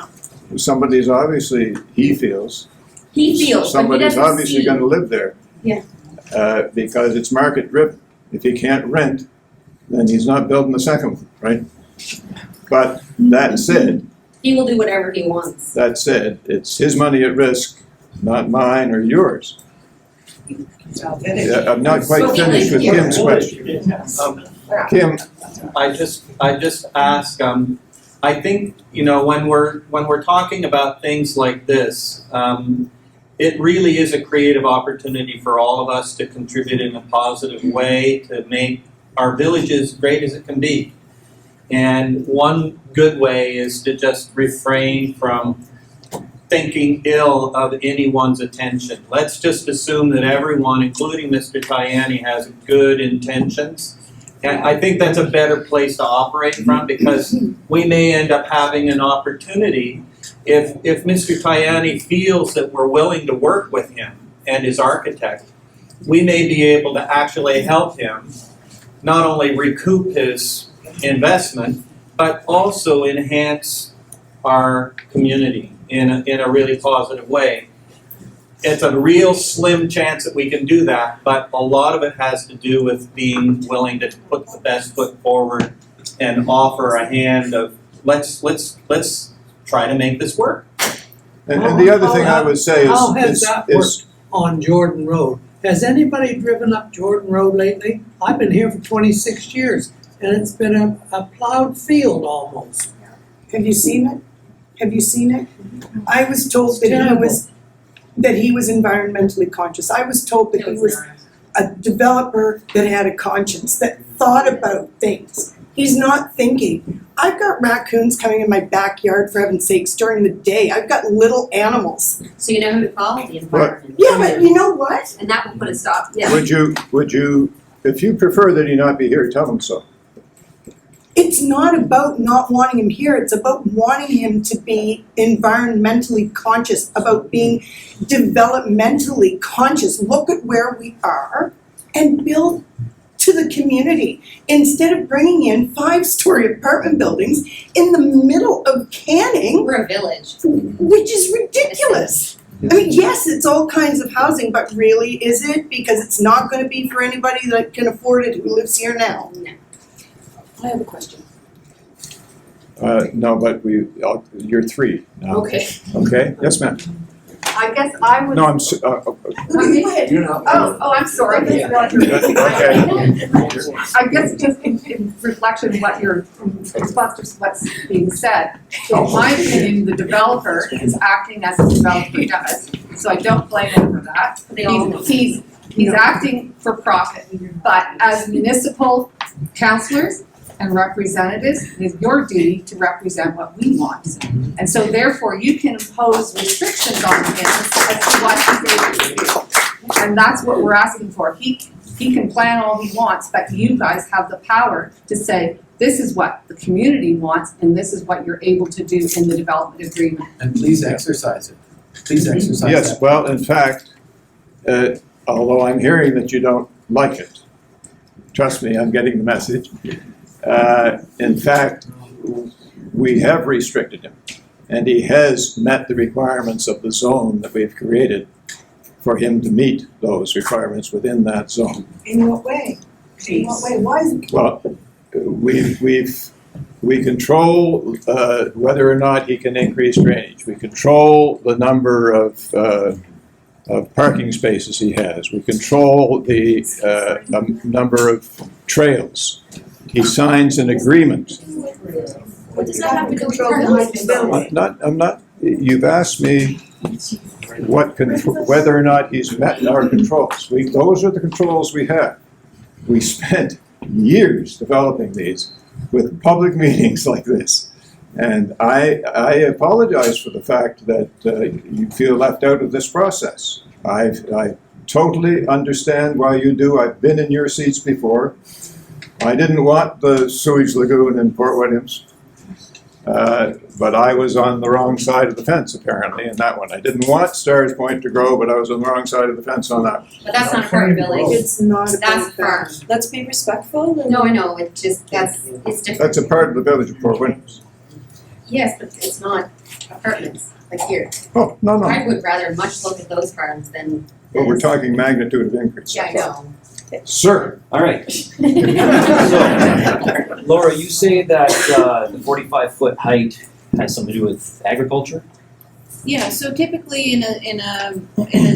Somebody's obviously, he feels, He feels, but he somebody's doesn't obviously see. gonna live there. Yeah. Because it's market driven. If he can't rent, then he's not building the second one, right? But that said, He will do whatever he wants. it's his money at risk, not mine or yours. Yeah, I'm not quite finished with Kim's question. Kim, I just ask, I think, when we're talking about things like this, it really is a creative opportunity for all of us to contribute in a positive way to make our village as great as it can be. And one good way is to just refrain from thinking ill of anyone's attention. Let's just assume that everyone, including Mr. Tajani, has good intentions. And I think that's a better place to operate from, because we may end up having an opportunity if Mr. Tajani feels that we're willing to work with him and his architect, we may be able to actually help him not only recoup his investment, but also enhance our community in a really positive way. It's a real slim chance that we can do that, but a lot of it has to do with being willing to put the best foot forward and offer a hand of let's try to make this work. and the other thing I would say How has is, that worked on Jordan Road? Has anybody driven up Jordan Road lately? I've been here for 26 years, and it's been a plowed field almost. Have you seen it? Have you seen it? I was told that he was environmentally conscious. I was told that he was a developer that had a conscience, that thought about things. He's not thinking. I've got raccoons coming in my backyard, for heaven's sakes, during the day. I've got little animals. So you know who to call? The environment. Yeah, but you know what? And that will put a stop. Yeah. would you, if you prefer that he not be here, tell him so. It's not about not wanting him here. It's about wanting him to be environmentally conscious, about being developmentally conscious. Look at where we are and build to the community instead of bringing in 5-story apartment buildings in the middle of Canning. We're a village. Which is ridiculous. I mean, yes, it's all kinds of housing, but really, is it? Because it's not going to be for anybody that can afford it who lives here now. No. I have a question. No, but you're 3 now. Okay. Okay, yes, ma'am. I guess I would. No, I'm, I'm sorry. Okay. I guess just in reflection of what you're, in response to what's being said, in my opinion, the developer is acting as a developer does, so I don't blame him for that. He's acting for profit, but as municipal councillors and representatives, it is your duty to represent what we want. And so therefore, you can impose restrictions on him as to what he's able to do. And that's what we're asking for. He can plan all he wants, but you guys have the power to say, this is what the community wants, and this is what you're able to do in the development agreement. And please exercise it. Please exercise Yes, that. well, in fact, although I'm hearing that you don't like it. Trust me, I'm getting the message. In fact, we have restricted him, and he has met the requirements of the zone that we've created for him to meet those requirements within that zone. In what way? In what way? Why is it? Well, we control whether or not he can increase drainage. We control the number of parking spaces he has. We control the number of trails. He signs an agreement. What does that have to do with parking? I'm not, you've asked me whether or not he's met our controls. Those are the controls we have. We spent years developing these with public meetings like this. And I apologize for the fact that you feel left out of this process. I totally understand why you do. I've been in your seats before. I didn't want the sewage lagoon in Port Williams, but I was on the wrong side of the fence apparently in that one. I didn't want Stars Point to grow, but I was on the wrong side of the fence on that one. But that's not a firm village. It's not That's about that. firm. Let's be respectful and. No, I know, it's just, it's different. That's a part of the village of Port Williams. Yes, but it's not apartments, like here. Oh, no. I would rather much look at those farms than. But we're talking magnitude of increase. Yeah, I know. Sir. All right. So, Laura, you say that the 45-foot height has something to do with agriculture? Yeah, so typically in a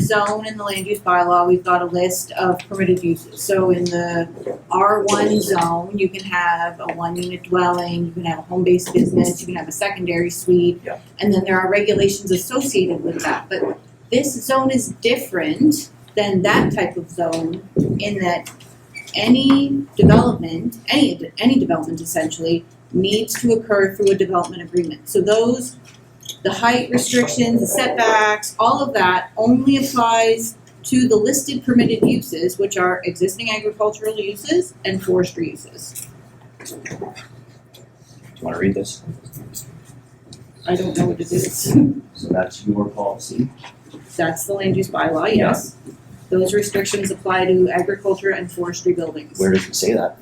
zone in the land use bylaw, we've got a list of permitted uses. So in the R1 zone, you can have a 1-unit dwelling, you can have a home-based business, you can have a secondary suite, and then there are regulations associated with that. But this zone is different than that type of zone in that any development essentially needs to occur through a development agreement. So the height restrictions, the setbacks, all of that only applies to the listed permitted uses, which are existing agricultural uses and forestry uses. Do you want to read this? I don't know what it is. So that's your policy? That's the land use bylaw, yes. Those restrictions apply to agriculture and forestry buildings. Where does it say that?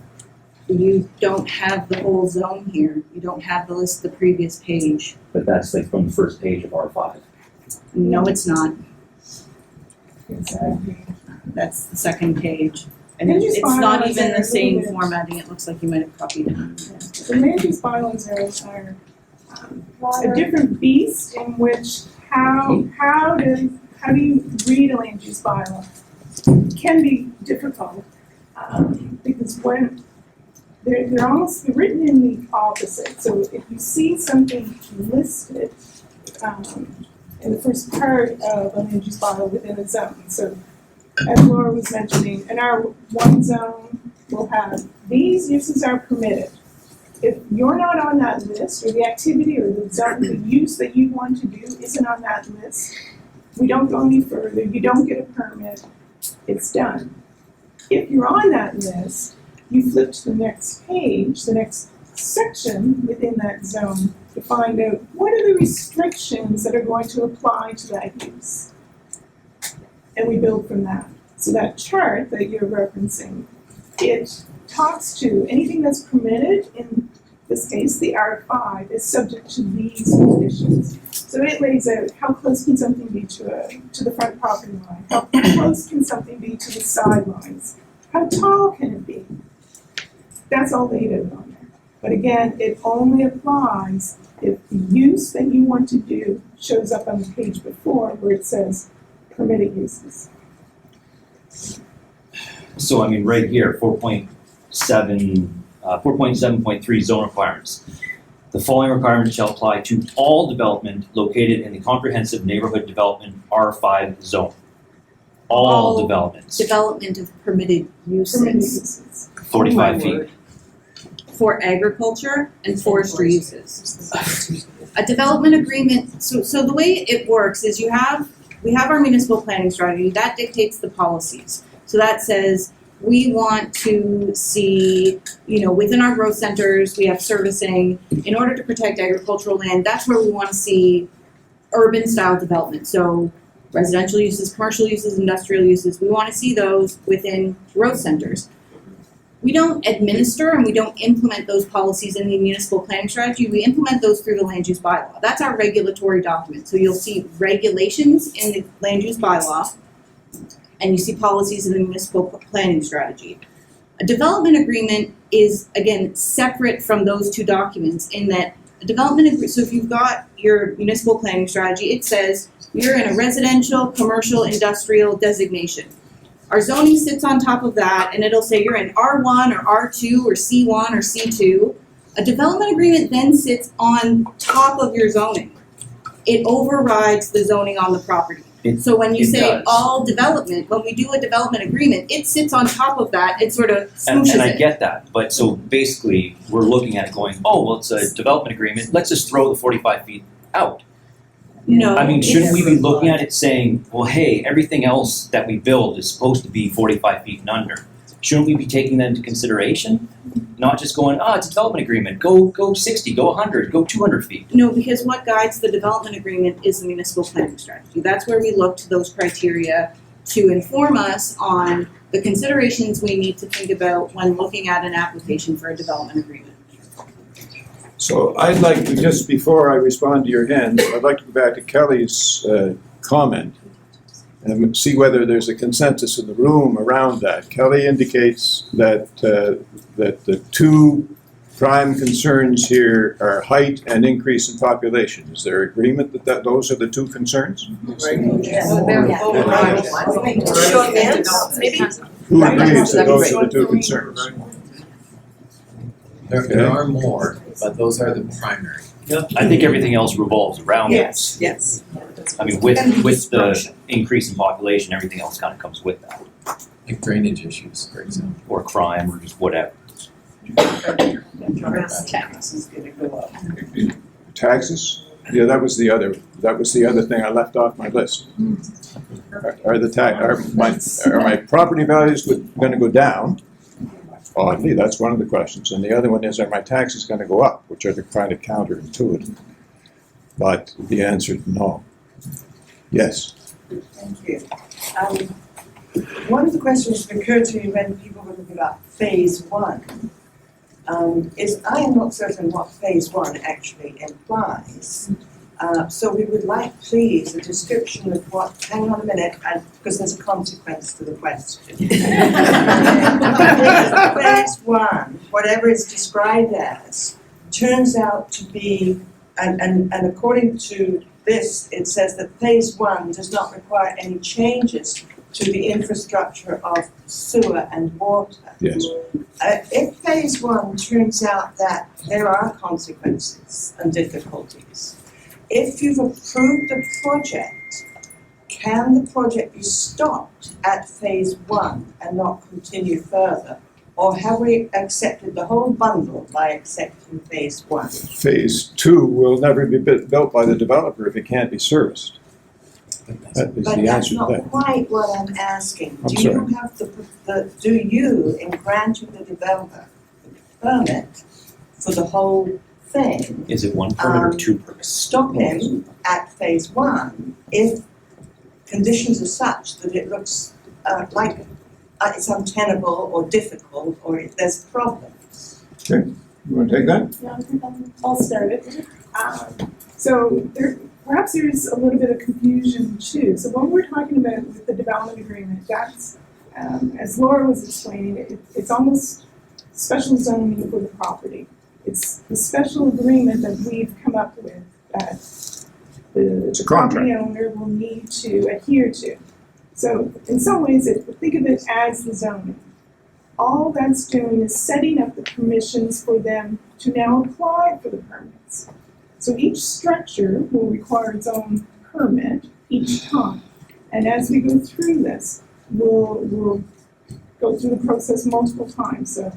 You don't have the whole zone here. You don't have the list of the previous page. But that's like from the first page of R5. No, it's not. That's the second page. And it's not even the same formatting. It looks like you might have copied it. The land use bylaws are a different beast in which how do you read a land use bylaw? It can be difficult because when they're written in the opposite. So if you see something listed in the first part of a land use bylaw within a zone, so as Laura was mentioning, in our one zone, we'll have these uses are permitted. If you're not on that list, or the activity or the zone, the use that you want to do isn't on that list, we don't go any further, you don't get a permit, it's done. If you're on that list, you flip to the next page, the next section within that zone to find out what are the restrictions that are going to apply to that use. And we build from that. So that chart that you're referencing, it talks to anything that's permitted, in this case, the R5 is subject to these conditions. So it lays out how close can something be to the front property line, how close can something be to the sidelines, how tall can it be. That's all laid out on there. But again, it only applies if the use that you want to do shows up on the page before where it says permitted uses. So I mean, right here, 4.7.3 zone requirements. The following requirements shall apply to all development located in the comprehensive neighborhood development R5 zone. All developments. Development of permitted uses. 45 feet. For agriculture and forestry uses. A development agreement, so the way it works is we have our municipal planning strategy, that dictates the policies. So that says, we want to see, within our growth centers, we have servicing, in order to protect agricultural land, that's where we want to see urban style development. So residential uses, commercial uses, industrial uses. We want to see those within growth centers. We don't administer and we don't implement those policies in the municipal planning strategy. We implement those through the land use bylaw. That's our regulatory document. So you'll see regulations in the land use bylaw and you see policies in the municipal planning strategy. A development agreement is, again, separate from those two documents in that a development agreement, so if you've got your municipal planning strategy, it says you're in a residential, commercial, industrial designation. Our zoning sits on top of that and it'll say you're in R1 or R2 or C1 or C2. A development agreement then sits on top of your zoning. It overrides the zoning on the property. So when you say does. all development, when we do a development agreement, it sits on top of that, it sort of smooshes And I it. get that, but so basically, we're looking at it going, oh, well, it's a development agreement, let's just throw the 45 feet out. No. I mean, shouldn't we be it's- looking at it saying, well, hey, everything else that we build is supposed to be 45 feet and under? Shouldn't we be taking that into consideration? Not just going, it's a development agreement, go 60, go 100, go 200 feet. No, because what guides the development agreement is the municipal planning strategy. That's where we look to those criteria to inform us on the considerations we need to think about when looking at an application for a development agreement. So I'd like to, just before I respond to your hand, I'd like to go back to Kelly's comment and see whether there's a consensus in the room around that. Kelly indicates that that the two prime concerns here are height and increase in population. Is there agreement that those are the two concerns? Show of hands, maybe? Who agrees that those are the two concerns? There are more, but those are the primary. I think everything else revolves around it. Yes. I mean, with the increase in population, everything else kind of comes with that. Like drainage issues, for example. Or crime, or just whatever. Taxes gonna go up. Taxes? Yeah, that was the other thing I left off my list. Are my property values gonna go down? Oddly, that's one of the questions. And the other one is, are my taxes gonna go up? Which are the kind of counterintuitive. But the answer is no. Yes. Thank you. One of the questions that occurred to me when people were looking about phase one is I am not certain what phase one actually implies. So we would like, please, a description of what, hang on a minute, because there's a consequence to the question. Phase one, whatever it's described as, turns out to be, and according to this, it says that phase one does not require any changes to the infrastructure of sewer and water. Yes. If phase one turns out that there are consequences and difficulties, if you've approved the project, can the project be stopped at phase one and not continue further? Or have we accepted the whole bundle by accepting phase one? Phase two will never be built by the developer if it can't be serviced. That is But the that's answer to not that. quite what I'm asking. I'm Do you have do you, in granting the developer the permit for the whole thing, Is it one permit or two permits? stop him at phase one if conditions are such that it looks like it's untenable or difficult or if there's problems? Okay, you want to take that? Yeah, I think I'll start it. So perhaps there's a little bit of confusion too. So when we're talking about with the development agreement, that's, as Laura was explaining, it's almost special zoning for the property. It's the special agreement that we've come up with that the property owner will need to adhere to. So in some ways, think of it as the zoning. All that's doing is setting up the permissions for them to now apply for the permits. So each structure will require its own permit each time. And as we go through this, we'll go through the process multiple times. So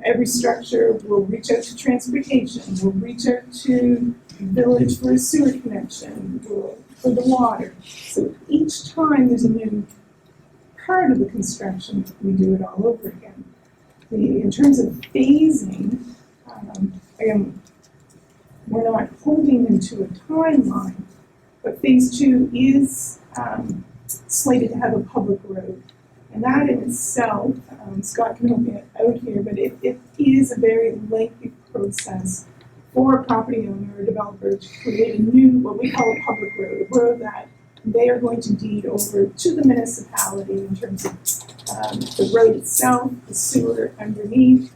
every structure will reach out to transportation, will reach out to village for a sewer connection, for the water. So each time there's a new part of the construction, we do it all over again. In terms of phasing, again, we're not holding them to a timeline, but phase two is slated to have a public road. And that in itself, Scott can help me out here, but it is a very lengthy process for a property owner or developer to create a new, what we call a public road, a road that they are going to deed over to the municipality in terms of the road itself, the sewer underneath.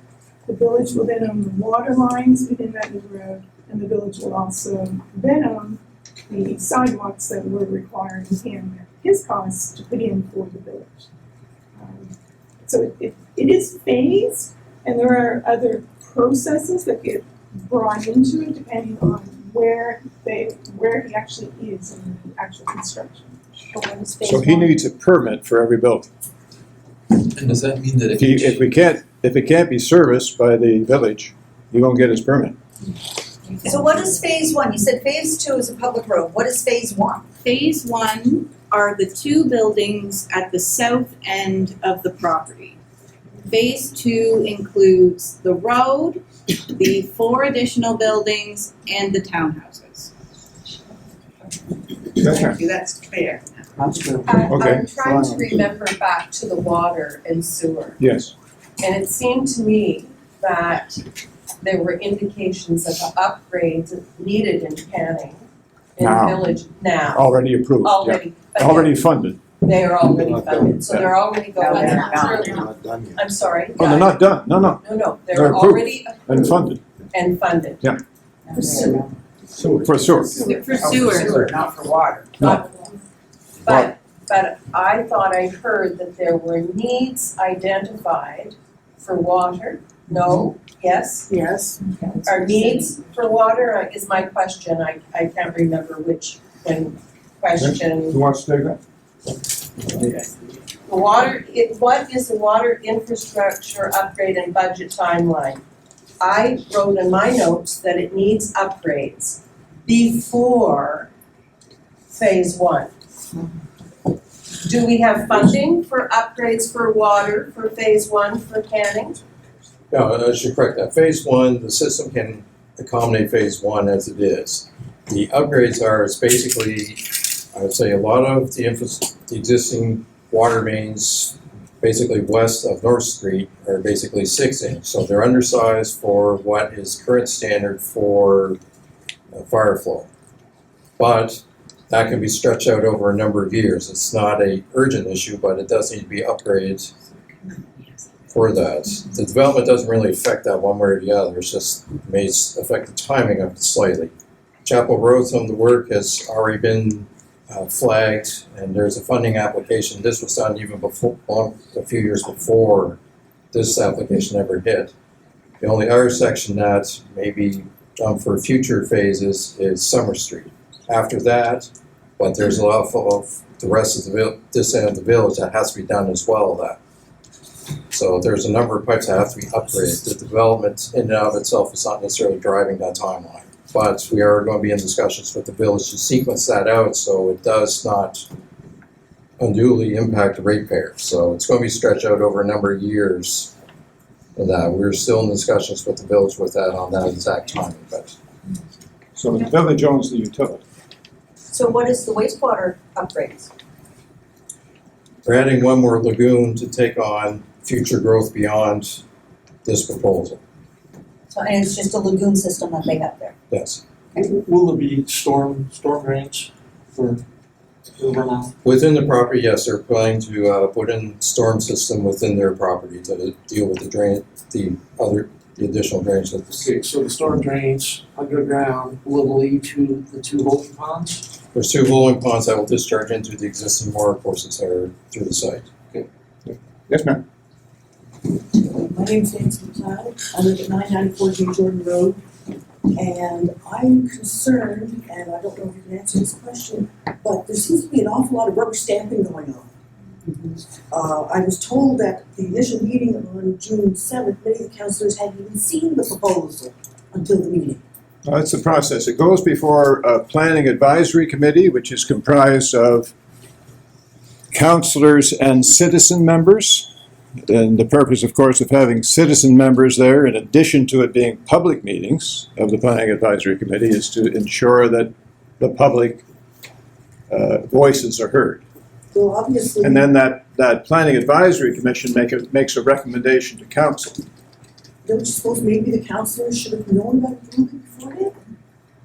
The village will then own the water lines within that new road, and the village will also then own the sidewalks that we're requiring him at his cost to put in for the village. So it is phased, and there are other processes that get brought into it depending on where he actually is in the actual construction. So he needs a permit for every building. And does that mean that If it can't be serviced by the village, he won't get his permit. So what is phase one? You said phase two is a public road. What is phase one? Phase one are the two buildings at the south end of the property. Phase two includes the road, the 4 additional buildings, and the townhouses. Thank you, that's fair. Okay, I'm trying to remember back to the water and sewer. Yes. And it seemed to me that there were indications of the upgrades needed in Canning in the Now. village now. Already approved, yeah. Already funded. Already funded. They are already funded, so they're already going No, they're out. not done yet. I'm sorry. Oh, they're not done, no. No, They're they're approved already and approved funded. and funded. Yeah. For sewer. For sewer. For sewer. Not for water. No. But I thought I heard that there were needs identified for water. No? Yes? Yes. Are needs for water is my question. I can't remember which question. Who wants to take that? The water, what is the water infrastructure upgrade and budget timeline? I wrote in my notes that it needs upgrades before phase one. Do we have funding for upgrades for water for phase one for Canning? No, I should correct that. Phase one, the system can accommodate phase one as it is. The upgrades are, it's basically, I would say a lot of the existing water mains, basically west of North Street, are basically 6-inch. So they're undersized for what is current standard for fire flow. But that can be stretched out over a number of years. It's not an urgent issue, but it does need to be upgraded for that. The development doesn't really affect that one way or the other. It's just may affect the timing of it slightly. Chapel Road, some of the work has already been flagged, and there's a funding application. This was done even before, a few years before this application ever hit. The only other section that may be done for future phases is Summer Street. After that, but there's a lot of the rest of this end of the village that has to be done as well. That so there's a number of pipes that have to be upgraded. The development in and of itself is not necessarily driving that timeline, but we are going to be in discussions with the village to sequence that out so it does not unduly impact the ratepayer. So it's going to be stretched out over a number of years. And we're still in discussions with the village with that on that exact timing. But so the village owns the utility. So what is the wastewater upgrades? we're adding one more lagoon to take on future growth beyond this proposal. So, and it's just a lagoon system that they have there? Yes. Will there be storm drains for runoff? Within the property, yes, they're planning to put in storm system within their property to deal with the additional drains. Okay, so the storm drains underground will lead to the two holding ponds? There's two holding ponds that will discharge into the existing water courses that are through the site. Okay. Yes, ma'am. My name's Nancy McLeod. I live at 994 J. Jordan Road. And I'm concerned, and I don't know if you can answer this question, but there seems to be an awful lot of rubber stamping going on. I was told that the initial meeting on June 7th, many of the councillors hadn't even seen the proposal until the meeting. That's the process. It goes before a planning advisory committee, which is comprised of councillors and citizen members. And the purpose, of course, of having citizen members there, in addition to it being public meetings of the Planning Advisory Committee, is to ensure that the public voices are heard. Well, obviously. And then that planning advisory commission makes a recommendation to council. Don't you suppose maybe the councillors should have known about it beforehand?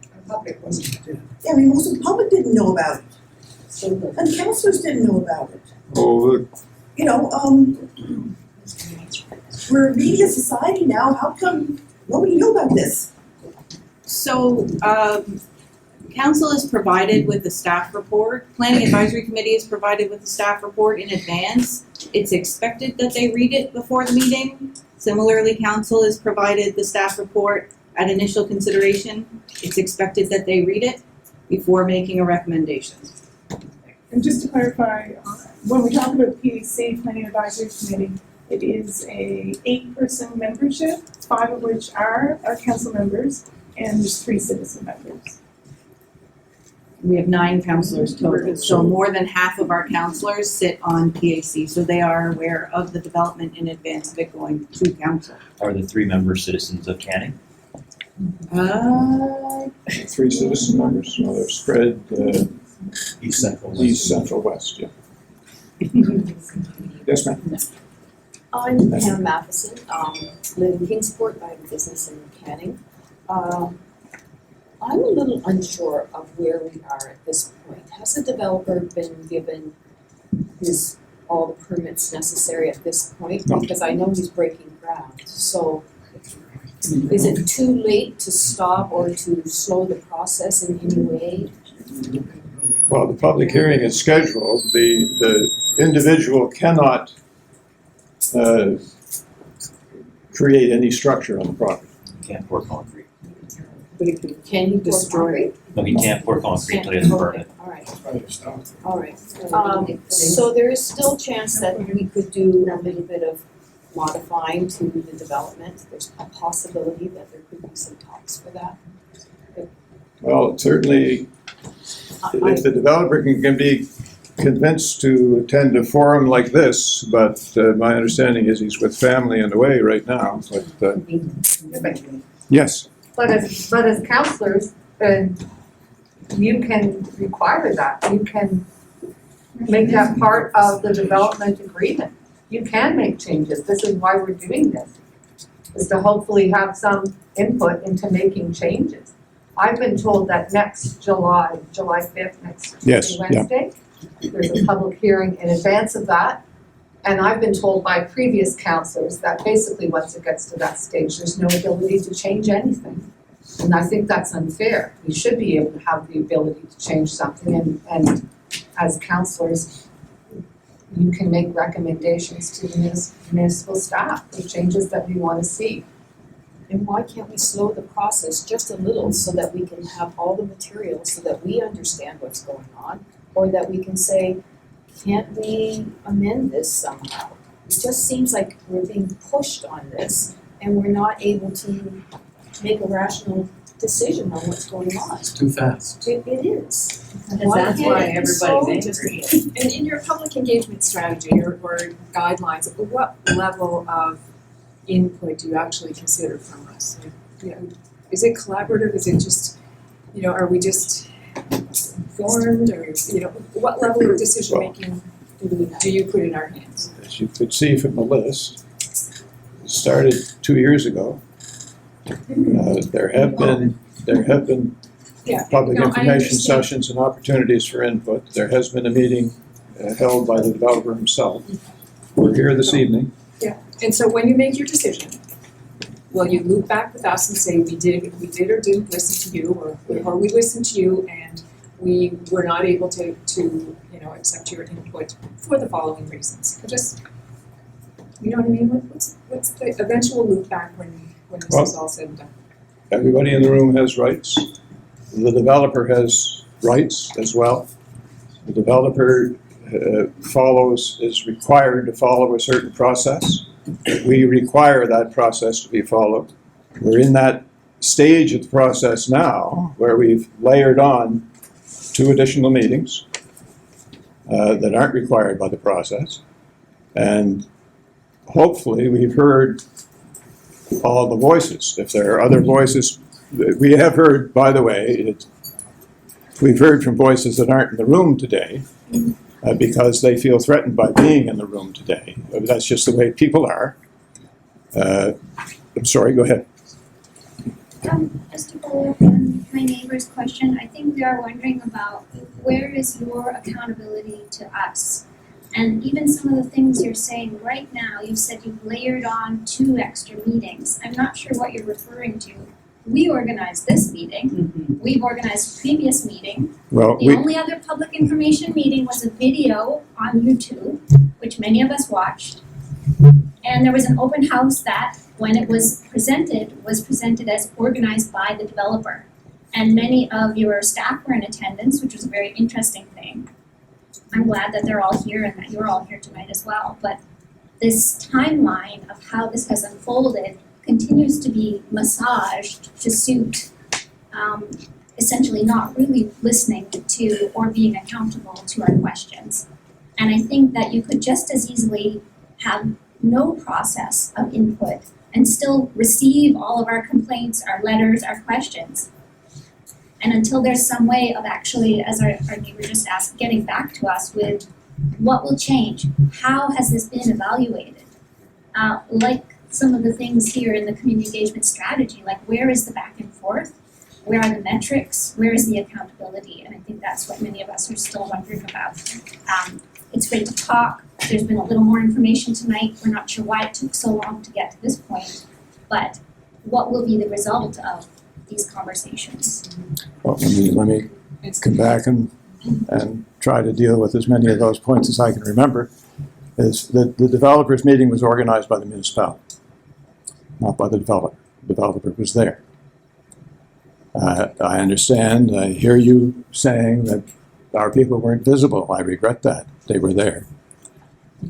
The public wasn't there. Yeah, I mean, most of the public didn't know about it. And the councillors didn't know about it. Oh, You know, we're a media society now, how come nobody knew about this? So, council is provided with the staff report. Planning Advisory Committee is provided with the staff report in advance. It's expected that they read it before the meeting. Similarly, council is provided the staff report at initial consideration. It's expected that they read it before making a recommendation. And just to clarify, when we talk about PAC, Planning Advisory Committee, it is a 8-person membership, 5 of which are council members, and there's 3 citizen members. We have 9 councillors total, so more than half of our councillors sit on PAC, so they are aware of the development in advance of it going to council. Are the 3 members citizens of Canning? 3 citizen members, so they're spread East Central. East, Central, West, yeah. Yes, ma'am. I'm Pam Matheson, live in Kingsport, I have a business in Canning. I'm a little unsure of where we are at this point. Has the developer been given all the permits necessary at this point? No. Because I know he's breaking ground, so is it too late to stop or to slow the process in any way? Well, the public hearing is scheduled. The individual cannot create any structure on the property. Can't pour concrete. But can you destroy? No, he can't pour concrete until he has a permit. Alright. So there is still chance that we could do a little bit of modifying to the development. There's a possibility that there could be some talks for that. Well, certainly, if the developer can be convinced to attend a forum like this, but my understanding is he's with family and away right now, but, yes. But as councillors, you can require that, you can make that part of the development agreement. You can make changes, this is why we're doing this, is to hopefully have some input into making changes. I've been told that next July 5th, next Yes, Wednesday, there's a public hearing in advance of that. And I've been told by previous councillors that basically once it gets to that stage, there's no ability to change anything. And I think that's unfair. We should be able to have the ability to change something and as councillors, you can make recommendations to the municipal staff for changes that we want to see. And why can't we slow the process just a little so that we can have all the materials so that we understand what's going on? Or that we can say, can't we amend this somehow? It just seems like we're being pushed on this and we're not able to make a rational decision on what's going on. It's too fast. It is. And that's why everybody's angry. And in your public engagement strategy or guidelines, what level of input do you actually consider from us? Like, you know, is it collaborative? Is it just, you know, are we just informed or, you know, what level of decision making do you put in our hands? As you could see from the list, it started 2 years ago. There have been public information sessions and opportunities for input. There has been a meeting held by the developer himself. We're here this evening. Yeah, and so when you make your decision, will you loop back with us and say we did or didn't listen to you, or we listened to you and we were not able to you know accept your input for the following reasons? Just, you know what I mean? What's the eventual loop back when this is all said and done? Everybody in the room has rights. The developer has rights as well. The developer is required to follow a certain process. We require that process to be followed. We're in that stage of the process now where we've layered on 2 additional meetings that aren't required by the process. And hopefully we've heard all the voices. If there are other voices, we have heard, by the way, We've heard from voices that aren't in the room today because they feel threatened by being in the room today. That's just the way people are. I'm sorry, go ahead. Just to follow up on my neighbor's question, I think they are wondering about where is your accountability to us? And even some of the things you're saying right now, you said you've layered on 2 extra meetings. I'm not sure what you're referring to. We organized this meeting. We've organized a previous meeting. Well, The only other public information meeting was a video on YouTube, which many of us watched. And there was an open house that, when it was presented as organized by the developer. And many of your staff were in attendance, which was a very interesting thing. I'm glad that they're all here and that you're all here tonight as well. But this timeline of how this has unfolded continues to be massaged to suit essentially not really listening to or being accountable to our questions. And I think that you could just as easily have no process of input and still receive all of our complaints, our letters, our questions. And until there's some way of actually, as our neighbor just asked, getting back to us with what will change, how has this been evaluated? Like some of the things here in the community engagement strategy, like where is the back and forth? Where are the metrics? Where is the accountability? And I think that's what many of us are still wondering about. It's great to talk. There's been a little more information tonight. We're not sure why it took so long to get to this point, but what will be the result of these conversations? Well, let me come back and try to deal with as many of those points as I can remember. Is that the developers meeting was organized by the municipality, not by the developer. The developer was there. I understand, I hear you saying that our people weren't visible. I regret that. They were there. He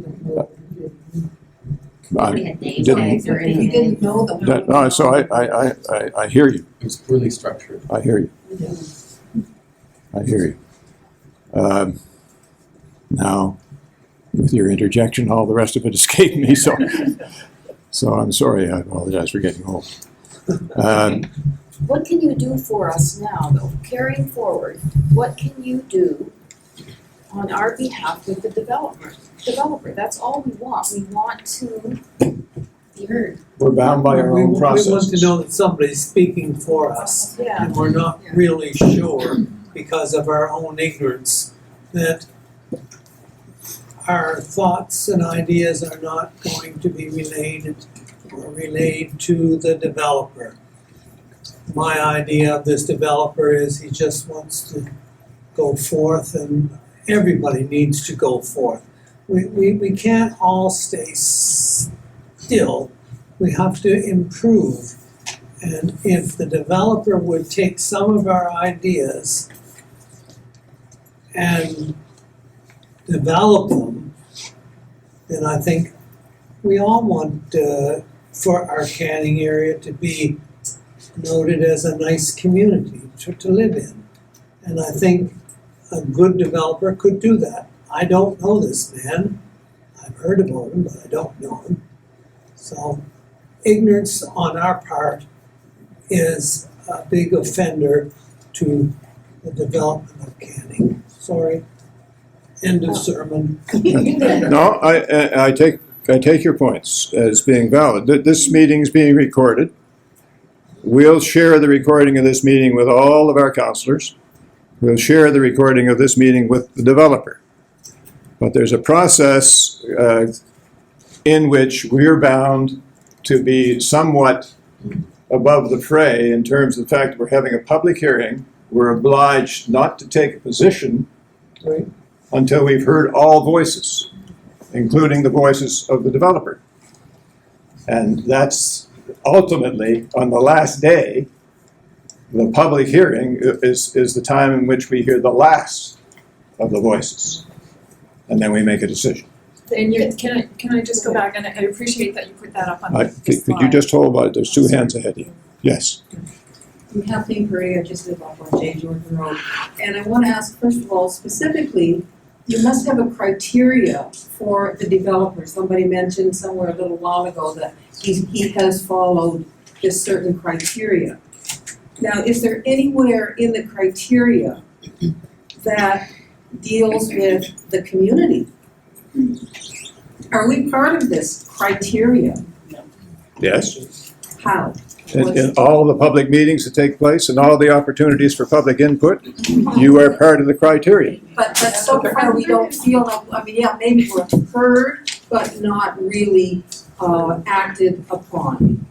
didn't know them. No, so I hear you. It was poorly structured. I hear you. I hear you. Now, with your interjection, all the rest of it escaped me, so I'm sorry. I apologize for getting old. What can you do for us now, though, carrying forward? What can you do on our behalf with the developer? That's all we want. We want to be heard. We're bound by our own processes. We want to know that somebody's speaking for us. Yeah. And we're not really sure, because of our own ignorance, that our thoughts and ideas are not going to be relayed to the developer. My idea of this developer is he just wants to go forth, and everybody needs to go forth. We can't all stay still. We have to improve. And if the developer would take some of our ideas and develop them, then I think we all want for our Canning area to be noted as a nice community to live in. And I think a good developer could do that. I don't know this man. I've heard about him, but I don't know him. So ignorance on our part is a big offender to the development of Canning. Sorry. End of sermon. No, I take your points as being valid. This meeting is being recorded. We'll share the recording of this meeting with all of our councillors. We'll share the recording of this meeting with the developer. But there's a process in which we're bound to be somewhat above the fray in terms of the fact that we're having a public hearing. We're obliged not to take a position until we've heard all voices, including the voices of the developer. And that's ultimately, on the last day, the public hearing is the time in which we hear the last of the voices. And then we make a decision. And can I just go back, and I appreciate that you put that up on the Could slide. you just hold on? There's 2 hands ahead of you. Yes. I'm Kathleen Curry, I just live off on J. Jordan Road. And I want to ask, first of all, specifically, you must have a criteria for the developer. Somebody mentioned somewhere a little while ago that he has followed this certain criteria. Now, is there anywhere in the criteria that deals with the community. Are we part of this criteria? Yes. How? In all the public meetings that take place and all the opportunities for public input, you are part of the criteria. But so far, we don't feel like, I mean, yeah, maybe we're heard, but not really acted upon.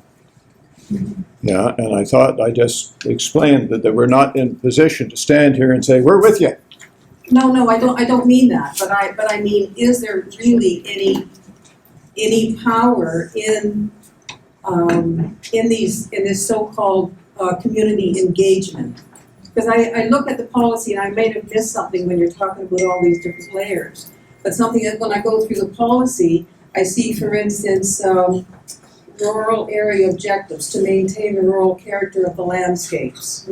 Yeah, and I thought I just explained that we're not in position to stand here and say, we're with you. No, I don't mean that, but I mean, is there really any power in this so-called community engagement? Because I look at the policy and I may have missed something when you're talking about all these different layers. But something that when I go through the policy, I see, for instance, rural area objectives to maintain the rural character of the landscapes.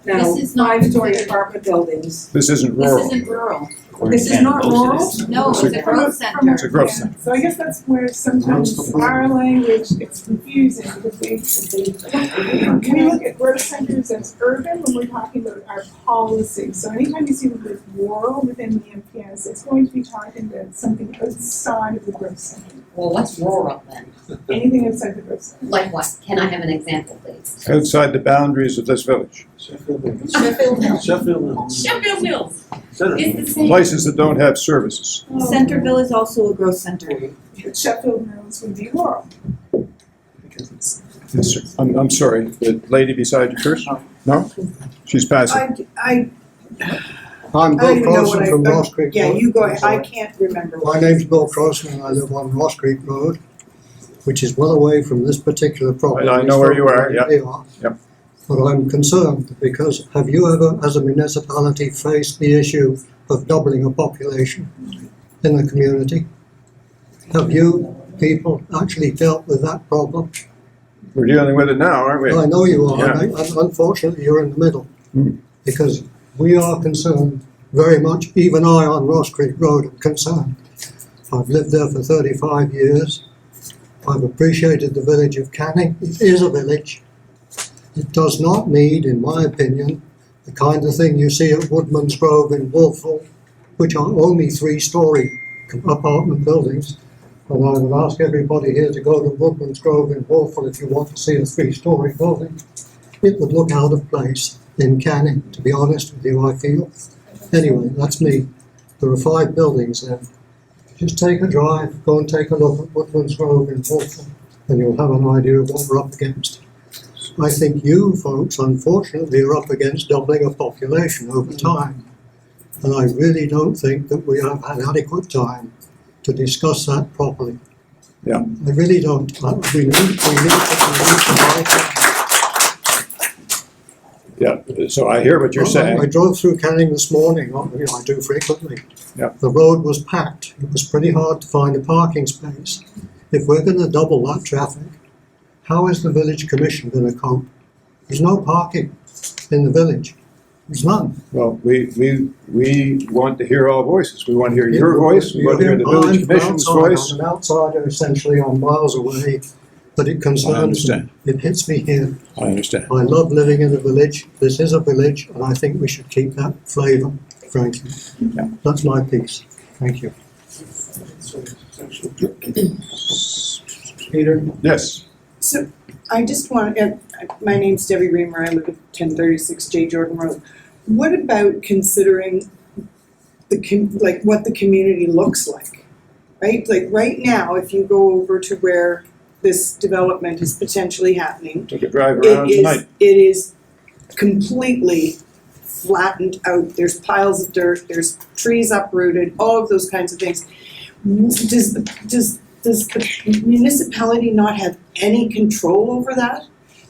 Now, This is not 5-story considered- apartment buildings. This isn't This rural. isn't rural. This is not rural? No, it's a growth center. It's a growth center. So I guess that's where sometimes our language, it's confusing because we look at growth centers as urban when we're talking about our policy. So anytime you see the word rural within the MPS, it's going to be talking about something outside of the growth center. Well, what's rural then? Anything outside the growth center. Like what? Can I have an example, please? Outside the boundaries of this village. Sheffield Mills. Sheffield Mills. Sheffield Mills. Center. It's the same. Places that don't have services. Centerville is also a growth center. But Sheffield Mills would be rural. Yes, sir. I'm sorry, the lady beside you first? No? She's passive. I I'm don't Bill even know Crossan what from Ross Creek Road. Yeah, you go ahead, I Sorry. can't remember. My name's Bill Crossan and I live on Ross Creek Road, which is well away from this particular property. I know where you are, yeah. They are. Yep. But I'm concerned because have you ever, as a municipality, faced the issue of doubling a population in the community? Have you people actually dealt with that problem? We're dealing with it now, aren't we? I know you are, Yeah. and unfortunately you're in the middle. Hmm. Because we are concerned very much, even I on Ross Creek Road am concerned. I've lived there for 35 years. I've appreciated the village of Canning. It is a village. It does not need, in my opinion, the kind of thing you see at Woodman's Grove in Wolfville, which are only 3-story apartment buildings. And I would ask everybody here to go to Woodman's Grove in Wolfville if you want to see a 3-story building. It would look out of place in Canning, to be honest with you, I feel. Anyway, that's me. There are 5 buildings there. Just take a drive, go and take a look at Woodman's Grove in Wolfville, and you'll have an idea of what we're up against. I think you folks, unfortunately, are up against doubling a population over time. And I really don't think that we have had adequate time to discuss that properly. Yeah. I really don't. We need to Yeah, so I hear what you're saying. I drove through Canning this morning, I do frequently. Yeah. The road was packed. It was pretty hard to find a parking space. If we're going to double that traffic, how is the village commission going to cope? There's no parking in the village. There's none. Well, we want to hear all voices. We want to hear your voice, we want to hear the village commission's voice. I'm an outsider, essentially, I'm miles away, but it concerns me. I understand. It hits me here. I understand. I love living in a village. This is a village, and I think we should keep that flavour, frankly. Yeah. That's my piece. Thank you. Peter? Yes. So I just want, my name's Debbie Reamer, I live at 1036 J. Jordan Road. What about considering what the community looks like, right? Like right now, if you go over to where this development is potentially happening, Took a drive around tonight. it is completely flattened out. There's piles of dirt, there's trees uprooted, all of those kinds of things. Does the municipality not have any control over that?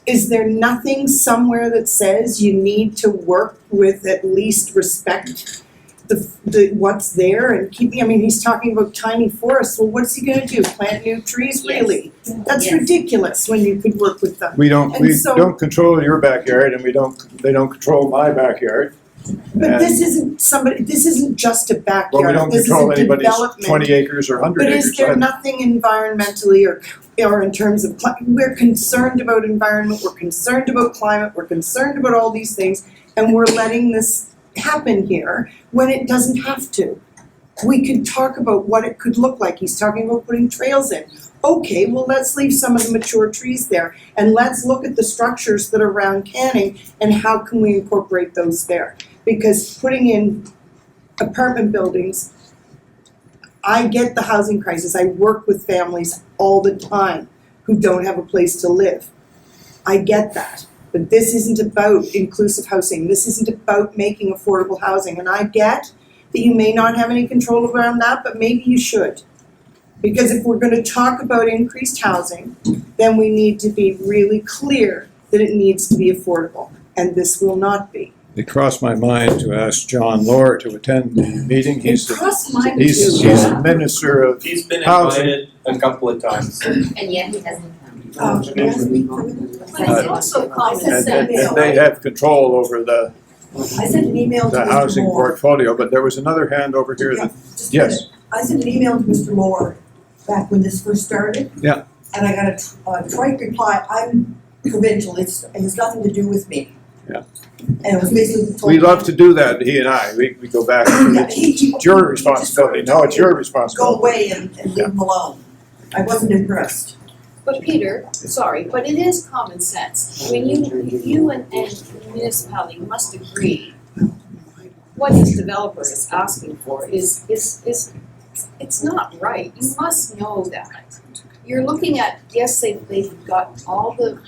Is there nothing somewhere that says you need to work with at least respect the what's there and keeping, I mean, he's talking about tiny forests, well, what's he gonna do, plant new trees, really? That's Yes. ridiculous when you could work with them. We don't And control your backyard, and they don't control my backyard. But And- this isn't just a backyard, Well, we don't this is control a anybody's development. 20 acres or 100 But acres. is there either. nothing environmentally or in terms of, we're concerned about environment, we're concerned about climate, we're concerned about all these things, and we're letting this happen here when it doesn't have to. We could talk about what it could look like. He's talking about putting trails in. Okay, well, let's leave some of the mature trees there and let's look at the structures that are around Canning and how can we incorporate those there? Because putting in apartment buildings, I get the housing crisis. I work with families all the time who don't have a place to live. I get that. But this isn't about inclusive housing. This isn't about making affordable housing. And I get that you may not have any control around that, but maybe you should. Because if we're going to talk about increased housing, then we need to be really clear that it needs to be affordable. And this will not be. It crossed my mind to ask John Lohr to attend the meeting. He's the Minister of He's been Housing. invited a couple of times. And yet he hasn't come. And they have control over the I sent an email to Mr. housing Moore. portfolio, but there was another hand over here that, Just a yes, minute. I sent an email to Mr. Moore back when this first started. Yeah. And I got a trite reply, I'm provincial, it has nothing to do with me. Yeah. And it was basically told. we love to do that, he and I, we go back, it's your responsibility, no, it's your Go responsibility. away and leave him alone. I wasn't impressed. But Peter, sorry, but it is common sense. When you and the municipality must agree, what this developer is asking for is it's not right. You must know that. You're looking at, yes, they've got all the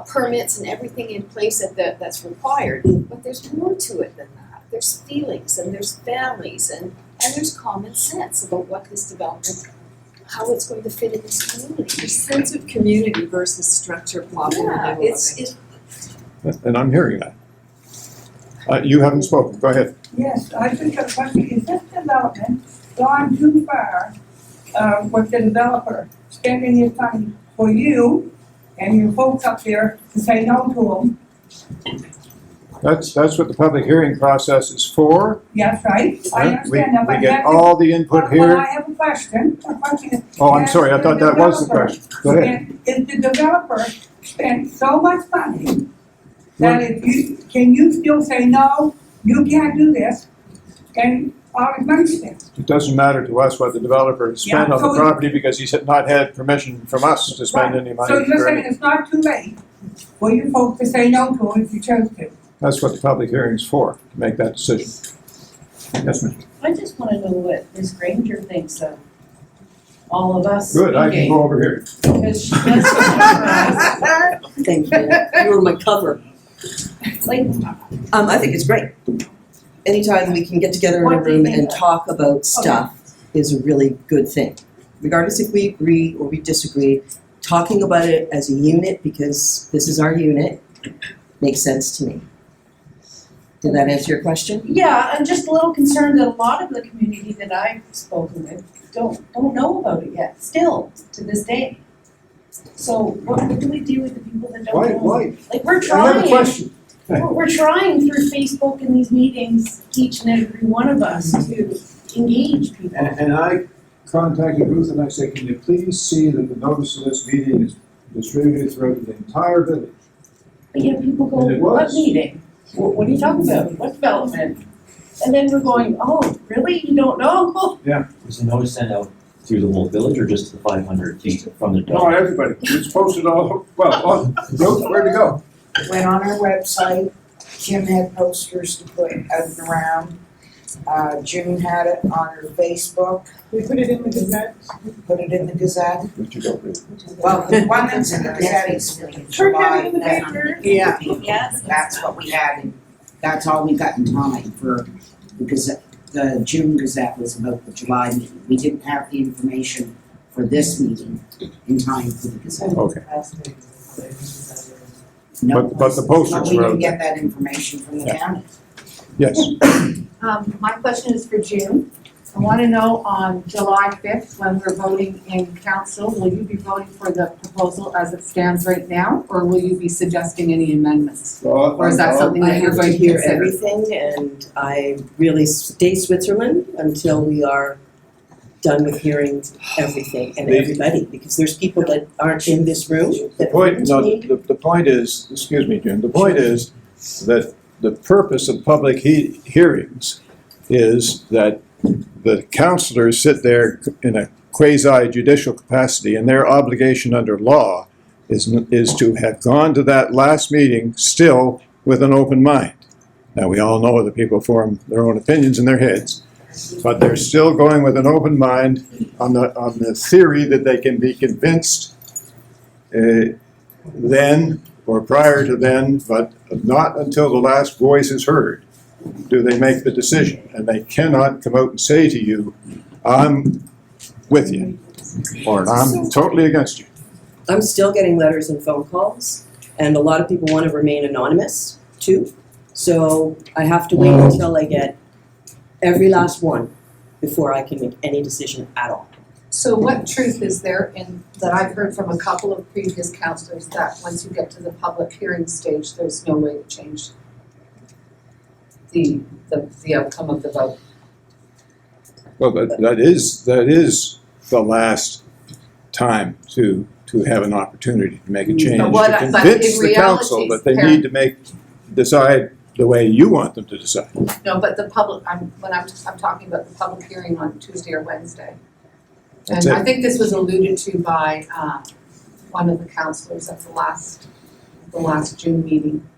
permits and everything in place that's required, but there's more to it than that. There's feelings and there's families and there's common sense about what this development, how it's going to fit in this community. There's sense of community versus structure plot in the Yeah, middle of it's it. And I'm hearing that. You haven't spoken, go ahead. Yes, I just got a question. Is this development gone too far with the developer spending his money for you and your folks up there to say no to him? That's what the public hearing process is for. Yes, right? I understand that, We but get all the input but here. I have a question. Oh, I'm sorry, I thought that was the question. Go ahead. If the developer spent so much money that can you still say, no, you can't do this, and all his money spent? It doesn't matter to us what the developer has spent Yeah, on so the property because he's not had permission from us to spend any money. So you're for saying any- it's not too late for you folks to say no to him if you chose to? That's what the public hearing is for, to make that decision. Yes, ma'am. I just wanna know what Ms. Granger thinks of all of us Good, I can speaking. go over here. Because she does Thank you. You were my cover. like, I think it's great. Anytime we can get together in a What do you room think and of- talk about stuff is a really good thing. Regardless if we agree or we disagree, talking about it as a unit, because this is our unit, makes sense to me. Did that answer your question? yeah, I'm just a little concerned that a lot of the community that I've spoken with don't know about it yet, still, to this day. So what do we do with the people that don't know? Why? Like, we're I trying. have a question. We're trying through Facebook and these meetings, each and every one of us, to engage people. And I contacted Ruth and I said, can you please see that the notice of this meeting is distributed throughout the entire village? But yet people go, And it what was. meeting? What are you talking about? What development? And then we're going, oh, really? You don't know? Yeah. Was the notice sent out through the whole village or just the 500 feet from the No, everybody. It's posted all, well, Ruth, where'd it go? Went on our website, Kim had posters to put out and around, June had it on her Facebook. We put it in the Gazette. Put it in the Gazette. Where'd you go, Ruth? Well, the one that's in the Gazette is in July. Yeah, Yes. that's what we had, and that's all we got in time for the Gazette. The June Gazette was about the July meeting. We didn't have the information for this meeting in time for the Gazette. Okay. No, But the posters but we were didn't out get that information from the county. Yes. My question is for June. I want to know on July 5th, when we're voting in council, will you be voting for the proposal as it stands right now, or will you be suggesting any amendments? Or is that something that you're going to I have to hear consider? everything, and I really stay Switzerland until we are done with hearing everything and everybody, because there's people that aren't in this room The that point, wouldn't no, need. the point is, excuse me, Jim, the point is that the purpose of public hearings is that the councillors sit there in a quasi-judicial capacity, and their obligation under law is to have gone to that last meeting still with an open mind. Now, we all know that people form their own opinions in their heads, but they're still going with an open mind on the theory that they can be convinced then or prior to then, but not until the last voice is heard do they make the decision. And they cannot come out and say to you, I'm with you, or I'm totally against you. I'm still getting letters and phone calls, and a lot of people want to remain anonymous too. So I have to wait until I get every last one before I can make any decision at all. So what truth is there in, that I've heard from a couple of previous councillors, that once you get to the public hearing stage, there's no way to change the outcome of the vote? Well, that is the last time to have an opportunity to make a change, to convince the council that they need to decide the way you want them to decide. No, but the public, I'm talking about the public hearing on Tuesday or Wednesday. And I think this was alluded to by one of the councillors at the last June meeting,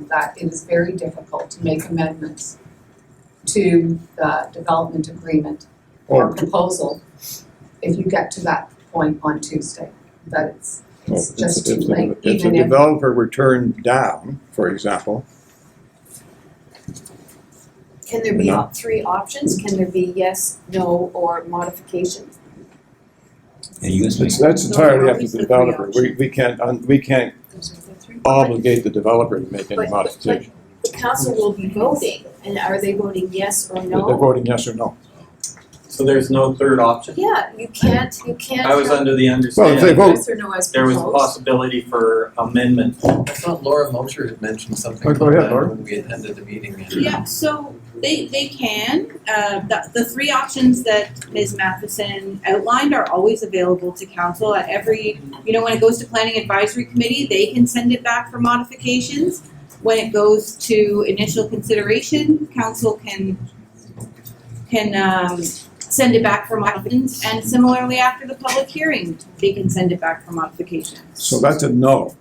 that it is very difficult to make amendments to the development agreement or proposal if you get to that point on Tuesday, that it's just too late. If the developer were turned down, for example. Can there be three options? Can there be yes, no, or modification? That's entirely up to the developer. We can't obligate the developer to make any modification. The council will be voting, and are they voting yes or no? They're voting yes or no. So there's no third option? Yeah, you can't. I was under the understanding if they vote, yes or no as there was a proposed. possibility for amendment. I thought Laura Mosher had mentioned something go about ahead, that Laura. when we attended the meeting. Yeah, so they can. The three options that Ms. Matheson outlined are always available to council at every, when it goes to planning advisory committee, they can send it back for modifications. When it goes to initial consideration, council can send it back for modifications, and similarly after the public hearing, they can send it back for modifications. So that's a no.